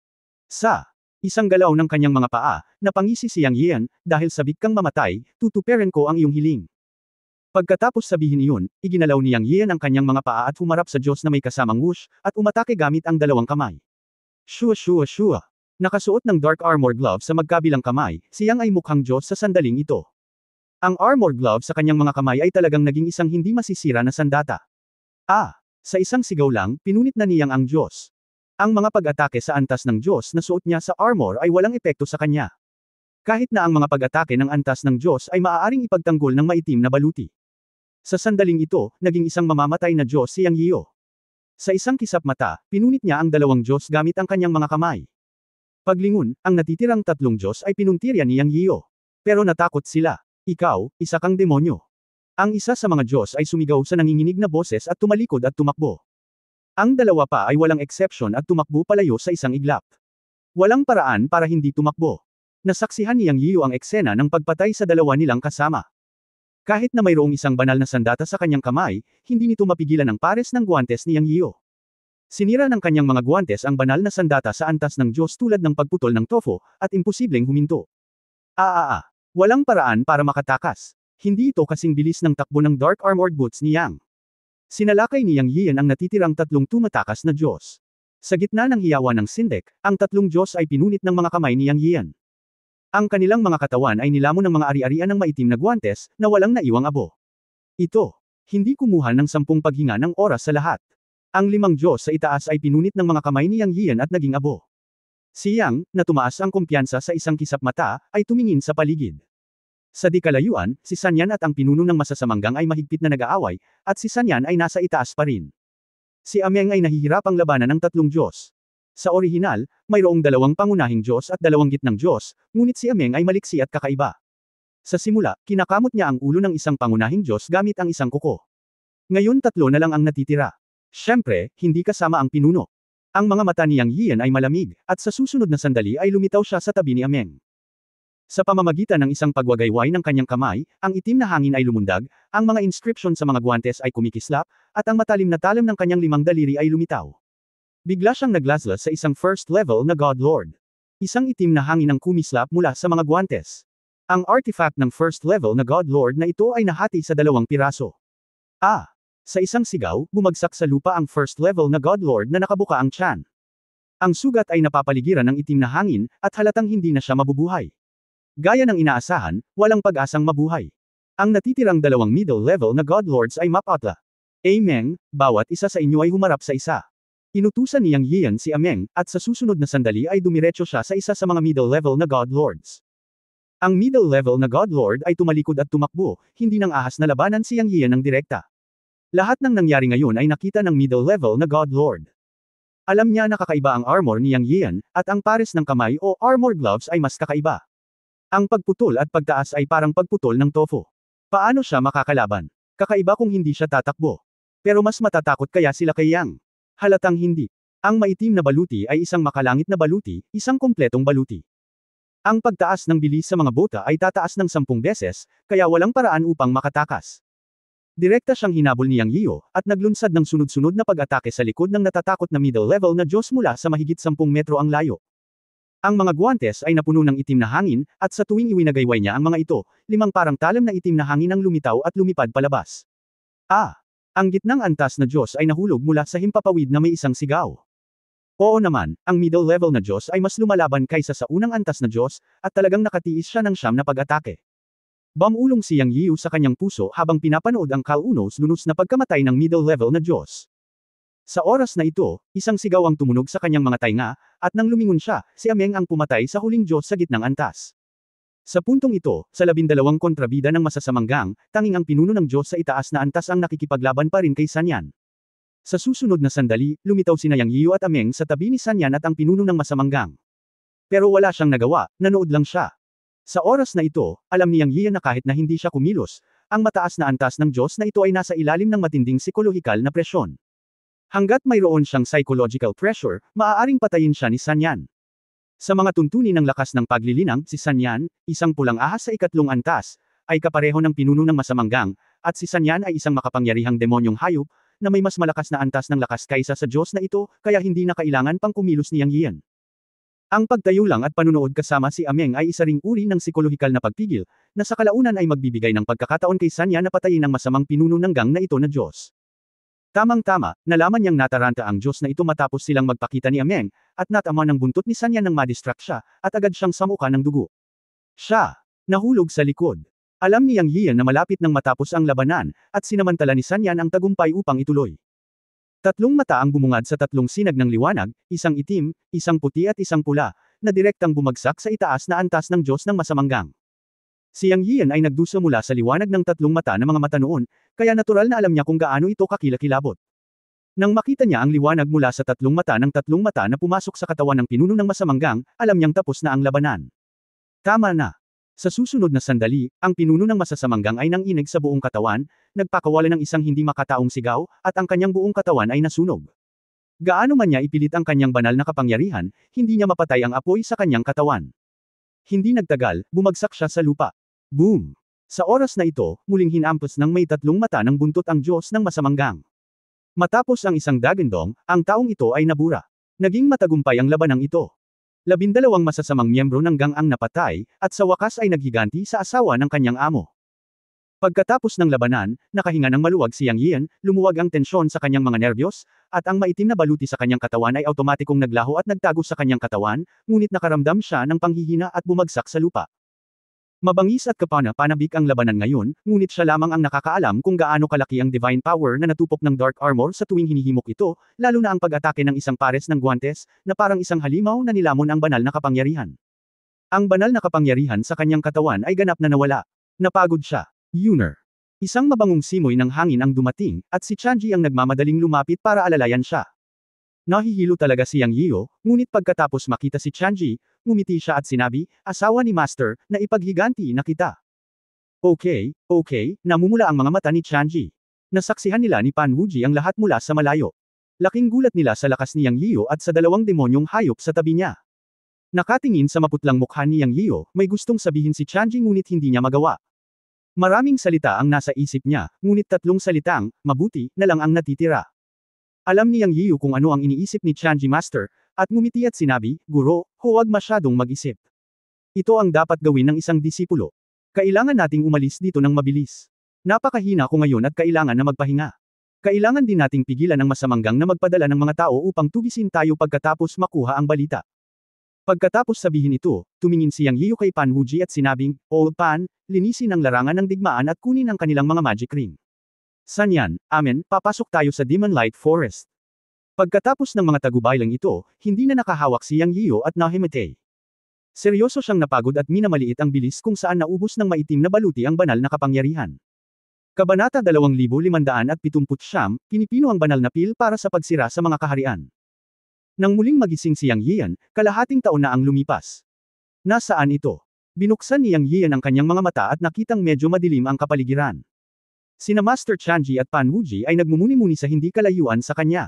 Sa isang galaw ng kanyang mga paa, napangisi si Yang Yian, dahil sabik kang mamatay, tutuperin ko ang iyong hiling. Pagkatapos sabihin iyon, iginalaw ni Yang Yian ang kanyang mga paa at humarap sa Diyos na may kasamang whoosh, at umatake gamit ang 2 kamay. Shua shua shua. Nakasuot ng Dark Armor glove sa magkabilang kamay, siyang ay mukhang Diyos sa sandaling ito. Ang armor glove sa kanyang mga kamay ay talagang naging isang hindi masisira na sandata. Sa isang sigaw lang, pinunit na niyang ang Diyos. Ang mga pag-atake sa antas ng Diyos na suot niya sa armor ay walang epekto sa kanya. Kahit na ang mga pag-atake ng antas ng Diyos ay maaaring ipagtanggol ng maitim na baluti. Sa sandaling ito, naging isang mamamatay na Diyos si Yang Yiu. Sa isang kisap mata, pinunit niya ang 2 Diyos gamit ang kanyang mga kamay. Paglingon, ang natitirang 3 Diyos ay pinuntirya ni Yang Yiu. Pero natakot sila. Ikaw, isa kang demonyo. Ang isa sa mga Diyos ay sumigaw sa nanginginig na boses at tumalikod at tumakbo. Ang 2 pa ay walang exception at tumakbo palayo sa isang iglap. Walang paraan para hindi tumakbo. Nasaksihan ni Yang Yiu ang eksena ng pagpatay sa 2 nilang kasama. Kahit na mayroong isang banal na sandata sa kanyang kamay, hindi nito mapigilan ang pares ng guwantes ni Yang Yiu. Sinira ng kanyang mga guwantes ang banal na sandata sa antas ng Diyos tulad ng pagputol ng tofu, at imposibleng huminto. Walang paraan para makatakas. Hindi ito kasing bilis ng takbo ng Dark Armored Boots ni Yang. Sinalakay ni Yang Yian ang natitirang 3 tumatakas na Diyos. Sa gitna ng hiyawan ng Sindek, ang 3 Diyos ay pinunit ng mga kamay ni Yang Yian. Ang kanilang mga katawan ay nilamon ng mga ari-arian ng maitim na guwantes, na walang naiwang abo. Ito, hindi kumuha ng 10 paghinga ng oras sa lahat. Ang 5 Diyos sa itaas ay pinunit ng mga kamay ni Yang Yian at naging abo. Si Yang, na tumaas ang kumpiyansa sa isang kisap mata, ay tumingin sa paligid. Sa di kalayuan, si Sanyan at ang pinuno ng masasamanggang ay mahigpit na nag-aaway, at si Sanyan ay nasa itaas pa rin. Si Ameng ay nahihirapang labanan ng tatlong Diyos. Sa orihinal, mayroong dalawang pangunahing Diyos at dalawang gitnang Diyos, ngunit si Ameng ay maliksi at kakaiba. Sa simula, kinakamot niya ang ulo ng isang pangunahing Diyos gamit ang isang kuko. Ngayon tatlo na lang ang natitira. Siyempre, hindi kasama ang pinuno. Ang mga mata ni Yang Yian ay malamig, at sa susunod na sandali ay lumitaw siya sa tabi ni Ameng. Sa pamamagitan ng isang pagwagayway ng kanyang kamay, ang itim na hangin ay lumundag, ang mga inscription sa mga guwantes ay kumikislap, at ang matalim na talim ng kanyang limang daliri ay lumitaw. Bigla siyang naglaslas sa isang first level na God Lord. Isang itim na hangin ang kumislap mula sa mga guwantes. Ang artifact ng first level na God Lord na ito ay nahati sa dalawang piraso. Sa isang sigaw, bumagsak sa lupa ang first level na God Lord na nakabuka ang tiyan. Ang sugat ay napapaligiran ng itim na hangin, at halatang hindi na siya mabubuhay. Gaya ng inaasahan, walang pag-asang mabuhay. Ang natitirang dalawang middle level na God Lords ay mapatla. Ameng, bawat isa sa inyo ay humarap sa isa. Inutusan ni Yang Yian si Ameng, at sa susunod na sandali ay dumiretso siya sa isa sa mga middle level na God Lords. Ang middle level na God Lord ay tumalikod at tumakbo, hindi nang ahas na labanan si Yang Yian ng direkta. Lahat ng nangyari ngayon ay nakita ng middle level na God Lord. Alam niya na kakaiba ang armor ni Yang Yian, at ang pares ng kamay o armor gloves ay mas kakaiba. Ang pagputol at pagtaas ay parang pagputol ng tofu. Paano siya makakalaban? Kakaiba kung hindi siya tatakbo. Pero mas matatakot kaya sila kay Yang. Halatang hindi. Ang maitim na baluti ay isang makalangit na baluti, isang kumpletong baluti. Ang pagtaas ng bilis sa mga bota ay tataas ng 10 beses, kaya walang paraan upang makatakas. Direkta siyang hinabol ni Yang Yiyo, at naglunsad ng sunod-sunod na pag-atake sa likod ng natatakot na middle level na Diyos mula sa mahigit 10 metro ang layo. Ang mga guwantes ay napuno ng itim na hangin, at sa tuwing iwinagayway niya ang mga ito, 5 parang talim na itim na hangin ang lumitaw at lumipad palabas. Ang gitnang antas na Diyos ay nahulog mula sa himpapawid na may isang sigaw. Oo naman, ang middle level na Diyos ay mas lumalaban kaysa sa unang antas na Diyos, at talagang nakatiis siya ng siyam na pag-atake. Bumulong si Yang Yiyu sa kanyang puso habang pinapanood ang kaunos-lunos na pagkamatay ng middle level na Diyos. Sa oras na ito, isang sigaw ang tumunog sa kanyang mga tainga, at nang lumingon siya, si Ameng ang pumatay sa huling Diyos sa gitnang antas. Sa puntong ito, sa 12 kontrabida ng masasamanggang, tanging ang pinuno ng Diyos sa itaas na antas ang nakikipaglaban pa rin kay Sanyan. Sa susunod na sandali, lumitaw sina Yang Yiyu at Ameng sa tabi ni Sanyan at ang pinuno ng masamanggang. Pero wala siyang nagawa, nanood lang siya. Sa oras na ito, alam ni Yang Yiyan na kahit na hindi siya kumilos, ang mataas na antas ng Diyos na ito ay nasa ilalim ng matinding psikolohikal na presyon. Hanggat mayroon siyang psychological pressure, maaaring patayin siya ni Sanyan. Sa mga tuntunin ng lakas ng paglilinang, si Sanyan, isang pulang ahas sa ikatlong antas, ay kapareho ng pinuno ng masamanggang, at si Sanyan ay isang makapangyarihang demonyong hayop, na may mas malakas na antas ng lakas kaysa sa Diyos na ito, kaya hindi na kailangan pang kumilos ni Yang Yiyan. Ang pagtayo lang at panunood kasama si Ameng ay isa ring uri ng psikolohikal na pagpigil, na sa kalaunan ay magbibigay ng pagkakataon kay Sanyan na patayin ang masamang pinuno ng gang na ito na Diyos. Tamang-tama, nalaman niyang nataranta ang Diyos na ito matapos silang magpakita ni Ameng, at natama ng buntot ni Sanyan nang madistract siya, at agad siyang samuka ng dugo. Siya, nahulog sa likod. Alam ni Yang Yiyan na malapit nang matapos ang labanan, at sinamantala ni Sanyan ang tagumpay upang ituloy. Tatlong mata ang bumungad sa tatlong sinag ng liwanag, isang itim, isang puti at isang pula, na direktang bumagsak sa itaas na antas ng Diyos ng masamanggang. Si Yang Yiyan ay nagdusa mula sa liwanag ng tatlong mata ng mga mata noon, kaya natural na alam niya kung gaano ito kakilakilabot. Nang makita niya ang liwanag mula sa tatlong mata na pumasok sa katawan ng pinuno ng masamanggang, alam niyang tapos na ang labanan. Tama na. Sa susunod na sandali, ang pinuno ng masasamanggang ay nanginig sa buong katawan, nagpakawala ng isang hindi makataong sigaw, at ang kanyang buong katawan ay nasunog. Gaano man niya ipilit ang kanyang banal na kapangyarihan, hindi niya mapatay ang apoy sa kanyang katawan. Hindi nagtagal, bumagsak siya sa lupa. Boom! Sa oras na ito, muling hinampas ng may tatlong mata ng buntot ang Diyos ng masamanggang. Matapos ang isang dagandong, ang taong ito ay nabura. Naging matagumpay ang labanang ito. 12 masasamang miyembro ng gang ang napatay, at sa wakas ay naghiganti sa asawa ng kanyang amo. Pagkatapos ng labanan, nakahinga ng maluwag si Yang Yiyan, lumuwag ang tensyon sa kanyang mga nerbiyos, at ang maitim na baluti sa kanyang katawan ay automatikong naglaho at nagtago sa kanyang katawan, ngunit nakaramdam siya ng panghihina at bumagsak sa lupa. Mabangis at kapana-panabik ang labanan ngayon, ngunit siya lamang ang nakakaalam kung gaano kalaki ang divine power na natupok ng dark armor sa tuwing hinihimok ito, lalo na ang pag-atake ng isang pares ng guwantes, na parang isang halimaw na nilamon ang banal na kapangyarihan. Ang banal na kapangyarihan sa kanyang katawan ay ganap na nawala. Napagod siya. Yuner. Isang mabangong simoy ng hangin ang dumating, at si Chanji ang nagmamadaling lumapit para alalayan siya. Nahihilo talaga si Yang Yio, ngunit pagkatapos makita si Chanji, ngumiti siya at sinabi, asawa ni Master, na ipaghiganti na kita. Okay, namumula ang mga mata ni Chanji. Nasaksihan nila ni Pan Wuji ang lahat mula sa malayo. Laking gulat nila sa lakas ni Yang Yio at sa dalawang demonyong hayop sa tabi niya. Nakatingin sa maputlang mukha ni Yang Yio, may gustong sabihin si Chanji ngunit hindi niya magawa. Maraming salita ang nasa isip niya, ngunit 3 salitang, mabuti, na lang ang natitira. Alam ni Yang Yio kung ano ang iniisip ni Chanji Master, at ngumiti at sinabi, Guro, huwag masyadong mag-isip. Ito ang dapat gawin ng isang disipulo. Kailangan nating umalis dito ng mabilis. Napakahina ko ngayon at kailangan na magpahinga. Kailangan din nating pigilan ang masamang gang na magpadala ng mga tao upang tugisin tayo pagkatapos makuha ang balita. Pagkatapos sabihin ito, tumingin si Yang Yio kay Pan Wuji at sinabing, Old Pan, linisin ang larangan ng digmaan at kunin ang kanilang mga magic ring. Sanyan, amen, papasok tayo sa Demon Light Forest. Pagkatapos ng mga tagubaylang ito, hindi na nakahawak si Yang Yio at nahimatay. Seryoso siyang napagod at minamaliit ang bilis kung saan naubos ng maitim na baluti ang banal na kapangyarihan. Kabanata 2579, pinipino ang banal na pil para sa pagsira sa mga kaharian. Nang muling magising si Yang Yian, kalahating taon na ang lumipas. Nasaan ito? Binuksan ni Yang Yian ang kanyang mga mata at nakitang medyo madilim ang kapaligiran. Sina Master Chanji at Pan Wuji ay nagmumuni-muni sa hindi kalayuan sa kanya.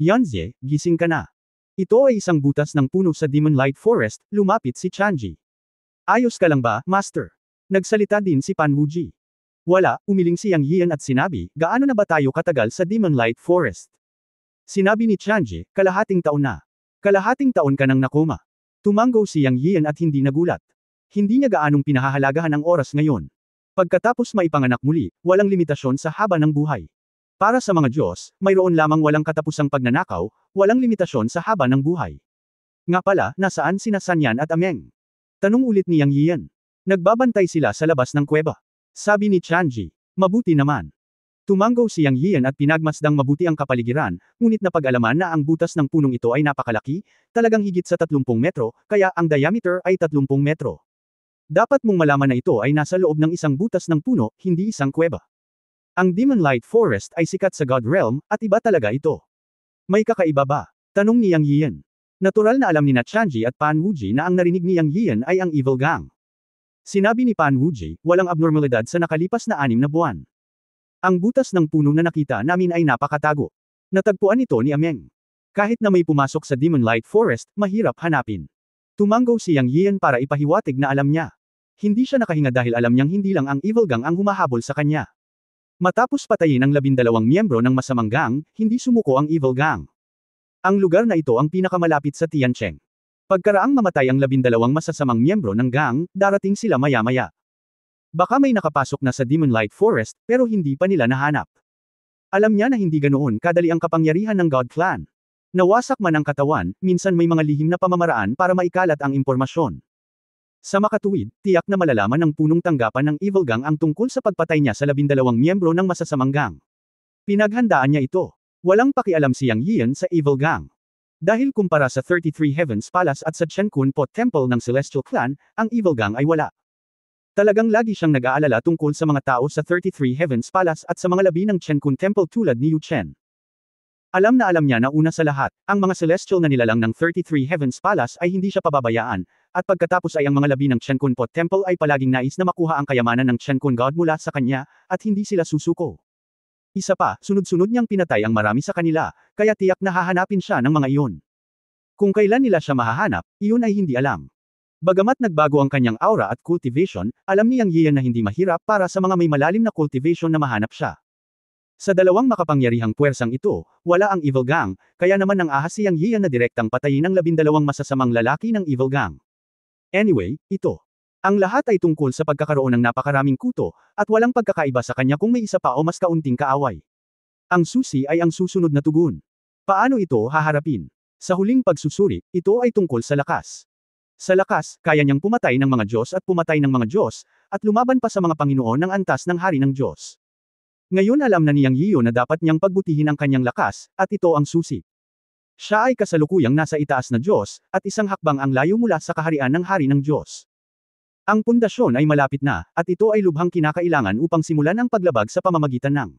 Yanze, gising ka na. Ito ay isang butas ng puno sa Demon Light Forest, lumapit si Chanji. Ayos ka lang ba, Master? Nagsalita din si Pan Wuji. Wala, umiling si Yang Yian at sinabi, gaano na ba tayo katagal sa Demon Light Forest? Sinabi ni Chanji, kalahating taon na. Kalahating taon ka nang nakoma. Tumanggo si Yang Yian at hindi nagulat. Hindi niya gaanong pinahahalagahan ang oras ngayon. Pagkatapos maipanganak muli, walang limitasyon sa haba ng buhay. Para sa mga Diyos, mayroon lamang walang katapusang pagnanakaw, walang limitasyon sa haba ng buhay. Nga pala, nasaan sina Sanyan at Ameng? Tanong ulit ni Yang Yian. Nagbabantay sila sa labas ng kuweba. Sabi ni Chanji, mabuti naman. Tumanggo si Yang Yian at pinagmasdang mabuti ang kapaligiran, ngunit napag-alaman na ang butas ng punong ito ay napakalaki, talagang higit sa 30 metro, kaya ang diameter ay 30 metro. Dapat mong malaman na ito ay nasa loob ng isang butas ng puno, hindi isang kuweba. Ang Demon Light Forest ay sikat sa God Realm, at iba talaga ito. May kakaiba ba? Tanong ni Yang Yian. Natural na alam ni Chanji at Pan Wuji na ang narinig ni Yang Yian ay ang Evil Gang. Sinabi ni Pan Wuji, walang abnormalidad sa nakalipas na 6 na buwan. Ang butas ng puno na nakita namin ay napakatago. Natagpuan ito ni Ameng. Kahit na may pumasok sa Demon Light Forest, mahirap hanapin. Tumanggo si Yang Yian para ipahiwatig na alam niya. Hindi siya nakahinga dahil alam niyang hindi lang ang Evil Gang ang humahabol sa kanya. Matapos patayin ang 12 miyembro ng masamang gang, hindi sumuko ang Evil Gang. Ang lugar na ito ang pinakamalapit sa Tiancheng. Pagkaraang mamatay ang 12 masasamang miyembro ng gang, darating sila maya-maya. Baka may nakapasok na sa Demon Light Forest, pero hindi pa nila nahanap. Alam niya na hindi ganoon kadali ang kapangyarihan ng God Clan. Nawasak man ang katawan, minsan may mga lihim na pamamaraan para maikalat ang impormasyon. Sa makatuwid, tiyak na malalaman ng punong tanggapan ng Evil Gang ang tungkol sa pagpatay niya sa 12 miyembro ng masasamang gang. Pinaghandaan niya ito. Walang pakialam si Yang Yian sa Evil Gang. Dahil kumpara sa 33 Heavens Palace at sa Chenkun Po Temple ng Celestial Clan, ang Evil Gang ay wala. Talagang lagi siyang nag-aalala tungkol sa mga tao sa 33 Heavens Palace at sa mga labi ng Chenkun Temple tulad ni Yu Chen. Alam na niya na una sa lahat, ang mga celestial na nilalang ng 33 Heavens Palace ay hindi siya pababayaan, at pagkatapos ay ang mga labi ng Chenkun Po Temple ay palaging nais na makuha ang kayamanan ng Chenkun God mula sa kanya, at hindi sila susuko. Isa pa, sunod-sunod niyang pinatay ang marami sa kanila, kaya tiyak na hahanapin siya ng mga iyon. Kung kailan nila siya mahahanap, iyon ay hindi alam. Bagamat nagbago ang kanyang aura at cultivation, alam ni Yang Yian na hindi mahirap para sa mga may malalim na cultivation na mahanap siya. Sa dalawang makapangyarihang puwersang ito, wala ang Evil Gang, kaya naman ang ahas si Yang Yian na direktang patayin ang 12 masasamang lalaki ng Evil Gang. Anyway, ito. Ang lahat ay tungkol sa pagkakaroon ng napakaraming kuto, at walang pagkakaiba sa kanya kung may isa pa o mas kaunting kaaway. Ang susi ay ang susunod na tugon. Paano ito haharapin? Sa huling pagsusuri, ito ay tungkol sa lakas. Sa lakas, kaya niyang pumatay ng mga Diyos at pumatay ng mga Diyos, at lumaban pa sa mga Panginoon ng antas ng Hari ng Diyos. Ngayon alam na ni Yang Yiyo na dapat niyang pagbutihin ang kanyang lakas, at ito ang susi. Siya ay kasalukuyang nasa itaas na Diyos, at isang hakbang ang layo mula sa kaharian ng Hari ng Diyos. Ang pundasyon ay malapit na, at ito ay lubhang kinakailangan upang simulan ang paglabag sa pamamagitan ng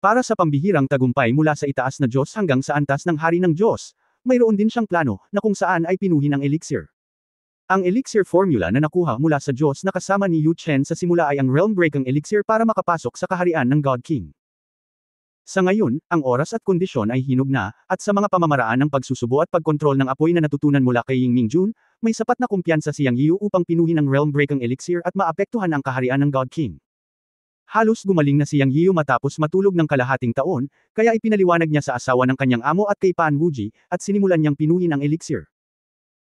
para sa pambihirang tagumpay mula sa itaas na Diyos hanggang sa antas ng Hari ng Diyos, mayroon din siyang plano, na kung saan ay pinuhin ang elixir. Ang elixir formula na nakuha mula sa Diyos na kasama ni Yu Chen sa simula ay ang realm-breaking elixir para makapasok sa kaharian ng God King. Sa ngayon, ang oras at kondisyon ay hinog na, at sa mga pamamaraan ng pagsusubo at pagkontrol ng apoy na natutunan mula kay Ying Mingjun, may sapat na kumpiyansa si Yang Yiyu upang pinuhin ang realm-breaking elixir at maapektuhan ang kaharian ng God King. Halos gumaling na si Yang Yiyu matapos matulog ng kalahating taon, kaya ipinaliwanag niya sa asawa ng kanyang amo at kay Pan Wuji, at sinimulan niyang pinuhin ang elixir.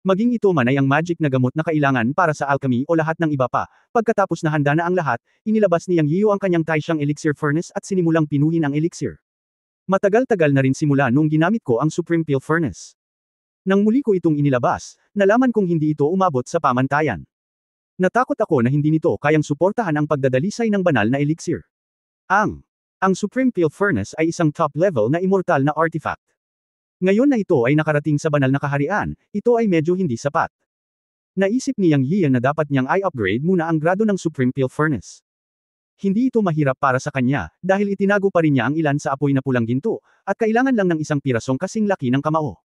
Maging ito man ay ang magic na gamot na kailangan para sa alchemy o lahat ng iba pa, pagkatapos na handa na ang lahat, inilabas ni Yang Yiyu ang kanyang Taishyang elixir furnace at sinimulang pinuhin ang elixir. Matagal-tagal na rin simula noong ginamit ko ang Supreme Peel Furnace. Nang muli ko itong inilabas, nalaman kong hindi ito umabot sa pamantayan. Natakot ako na hindi nito kayang suportahan ang pagdadalisay ng banal na elixir. Ang Supreme Peel Furnace ay isang top-level na immortal na artifact. Ngayon na ito ay nakarating sa banal na kaharian, ito ay medyo hindi sapat. Naisip ni Yang Yiyan na dapat niyang i-upgrade muna ang grado ng Supreme Peel Furnace. Hindi ito mahirap para sa kanya, dahil itinago pa rin niya ang ilan sa apoy na pulang ginto, at kailangan lang ng isang pirasong kasing laki ng kamao.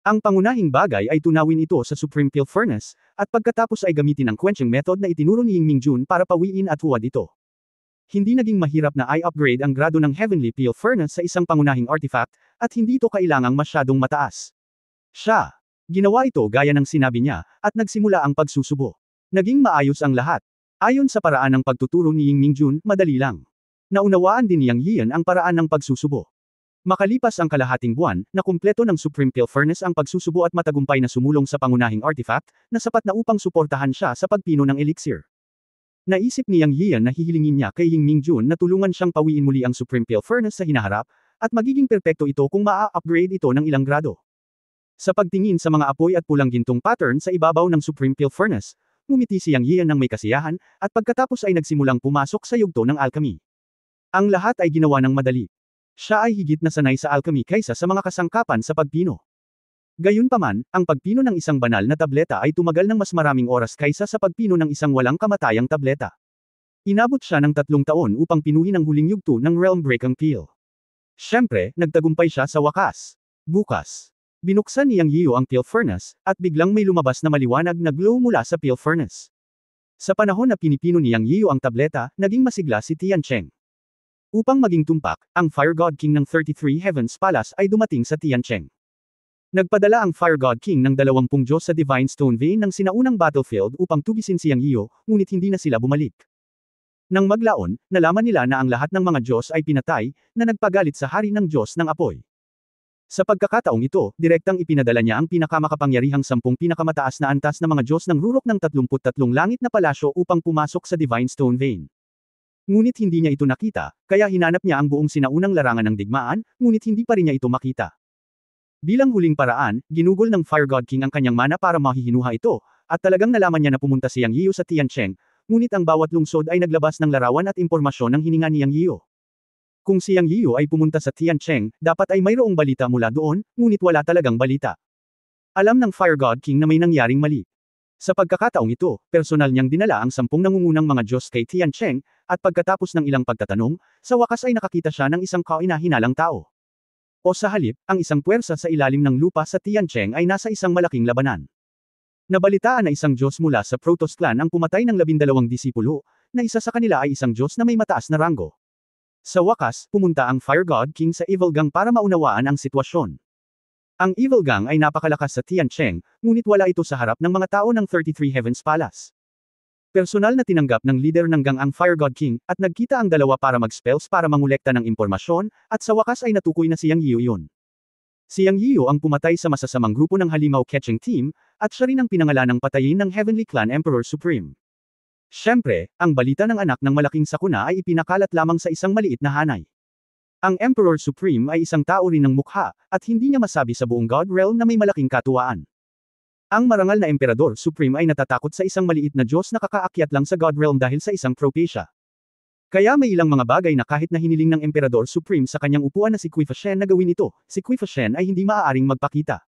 Ang pangunahing bagay ay tunawin ito sa Supreme Peel Furnace, at pagkatapos ay gamitin ang quenching method na itinuro ni Ying Mingjun para pawiin at huwad ito. Hindi naging mahirap na i-upgrade ang grado ng Heavenly Peel Furnace sa isang pangunahing artifact, at hindi ito kailangang masyadong mataas. Ginawa ito gaya ng sinabi niya, at nagsimula ang pagsusubo. Naging maayos ang lahat. Ayon sa paraan ng pagtuturo ni Ying Mingjun, madali lang. Naunawaan din ni Yang Yiyan ang paraan ng pagsusubo. Makalipas ang kalahating buwan, na kumpleto ng Supreme Peel Furnace ang pagsusubo at matagumpay na sumulong sa pangunahing artifact, na sapat na upang suportahan siya sa pagpino ng elixir. Naisip ni Yang Yiyan na hihilingin niya kay Ying Mingjun na tulungan siyang pawiin muli ang Supreme Peel Furnace sa hinaharap, at magiging perpekto ito kung maa-upgrade ito ng ilang grado. Sa pagtingin sa mga apoy at pulang gintong pattern sa ibabaw ng Supreme Peel Furnace, ngumiti si Yang Yiyan ng may kasiyahan, at pagkatapos ay nagsimulang pumasok sa yugto ng alchemy. Ang lahat ay ginawa ng madali. Siya ay higit na sanay sa alchemy kaysa sa mga kasangkapan sa pagpino. Gayunpaman, ang pagpino ng isang banal na tableta ay tumagal ng mas maraming oras kaysa sa pagpino ng isang walang kamatayang tableta. Inabot siya ng 3 taon upang pinuhin ang huling yugto ng Realm-Breaking Peel. Siyempre, nagtagumpay siya sa wakas. Bukas, binuksan ni Yang Yiyu ang Peel Furnace, at biglang may lumabas na maliwanag na glow mula sa Peel Furnace. Sa panahon na pinipino ni Yang Yiyu ang tableta, naging masigla si Tian Cheng. Upang maging tumpak, ang Fire God King ng 33 Heavens Palace ay dumating sa Tian Cheng. Nagpadala ang Fire God King ng 20 Diyos sa Divine Stone Vein ng sinaunang battlefield upang tugisin si Yang Yiyu, ngunit hindi na sila bumalik. Nang maglaon, nalaman nila na ang lahat ng mga Diyos ay pinatay, na nagpagalit sa Hari ng Diyos ng Apoy. Sa pagkakataong ito, direktang ipinadala niya ang pinakamakapangyarihang 10 pinakamataas na antas na mga Diyos ng rurok ng 33 langit na palasyo upang pumasok sa Divine Stone Vein. Ngunit hindi niya ito nakita, kaya hinanap niya ang buong sinaunang larangan ng digmaan, ngunit hindi pa rin niya ito makita. Bilang huling paraan, ginugol ng Fire God King ang kanyang mana para mahihinuha ito, at talagang nalaman niya na pumunta si Yang Yiyu sa Tian Cheng, ngunit ang bawat lungsod ay naglabas ng larawan at impormasyon ng hininga ni Yang Yiyu. Kung si Yang Yiyu ay pumunta sa Tian Cheng, dapat ay mayroong balita mula doon, ngunit wala talagang balita. Alam ng Fire God King na may nangyaring mali. Sa pagkakataong ito, personal niyang dinala ang 10 nangungunang mga Diyos kay Tian Cheng, at pagkatapos ng ilang pagtatanong, sa wakas ay nakakita siya ng isang kaina-hinalang tao. O sa halip, ang isang puwersa sa ilalim ng lupa sa Tian Cheng ay nasa isang malaking labanan. Nabalitaan na isang Diyos mula sa Protoss clan ang pumatay ng 12 disipulo, na isa sa kanila ay isang Diyos na may mataas na ranggo. Sa wakas, pumunta ang Fire God King sa Evil Gang para maunawaan ang sitwasyon. Ang Evil Gang ay napakalakas sa Tian Cheng, ngunit wala ito sa harap ng mga tao ng 33 Heavens Palace. Personal na tinanggap ng leader ng gang ang Fire God King, at nagkita ang dalawa para mag-spells para mangolekta ng impormasyon, at sa wakas ay natukoy na si Yang Yiyu yun. Si Yang Yiyu ang pumatay sa masasamang grupo ng Halimaw Catching Team, at siya rin ang pinangalanang patayin ng Heavenly Clan Emperor Supreme. Siyempre, ang balita ng anak ng malaking sakuna ay ipinakalat lamang sa isang maliit na hanay. Ang Emperor Supreme ay isang tao rin ng mukha, at hindi niya masabi sa buong God Realm na may malaking katuwaan. Ang marangal na Emperador Supreme ay natatakot sa isang maliit na Diyos na kakaakyat lang sa God Realm dahil sa isang propesya. Kaya may ilang mga bagay na kahit na hiniling ng Emperador Supreme sa kanyang upuan na si Qifa Shen na gawin ito, si Qifa Shen ay hindi maaaring magpakita.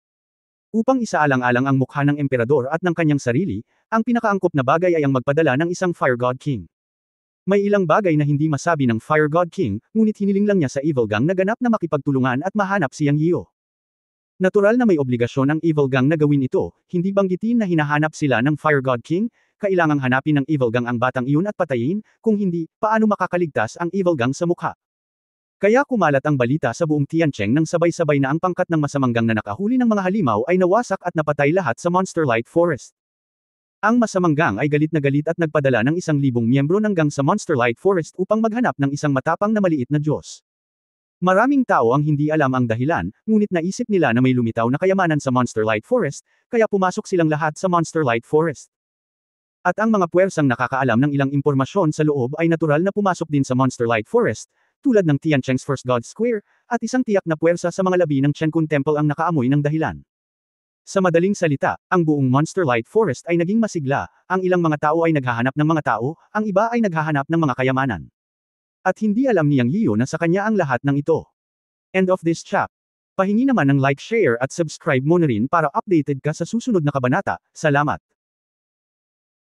Upang isaalang-alang ang mukha ng Emperador at ng kanyang sarili, ang pinakaangkop na bagay ay ang magpadala ng isang Fire God King. May ilang bagay na hindi masabi ng Fire God King, ngunit hiniling lang niya sa Evil Gang na ganap na makipagtulungan at mahanap si Yang Yio. Natural na may obligasyon ang Evil Gang na gawin ito, hindi banggitin na hinahanap sila ng Fire God King, kailangang hanapin ng Evil Gang ang batang iyon at patayin, kung hindi, paano makakaligtas ang Evil Gang sa mukha. Kaya kumalat ang balita sa buong Tiancheng nang sabay-sabay na ang pangkat ng masamang gang na nakahuli ng mga halimaw ay nawasak at napatay lahat sa Monster Light Forest. Ang masamang gang ay galit na galit at nagpadala ng 1,000 miyembro ng gang sa Monster Light Forest upang maghanap ng isang matapang na maliit na Diyos. Maraming tao ang hindi alam ang dahilan, ngunit naisip nila na may lumitaw na kayamanan sa Monster Light Forest, kaya pumasok silang lahat sa Monster Light Forest. At ang mga puwersang nakakaalam ng ilang impormasyon sa loob ay natural na pumasok din sa Monster Light Forest, tulad ng Tiancheng's First God Square, at isang tiyak na puwersa sa mga labi ng Chenkun Temple ang nakaamoy ng dahilan. Sa madaling salita, ang buong Monster Light Forest ay naging masigla, ang ilang mga tao ay naghahanap ng mga tao, ang iba ay naghahanap ng mga kayamanan. At hindi alam ni Yang Yio na sa kanya ang lahat ng ito. End of this chap. Pahingi naman ng like, share at subscribe mo na rin para updated ka sa susunod na kabanata. Salamat.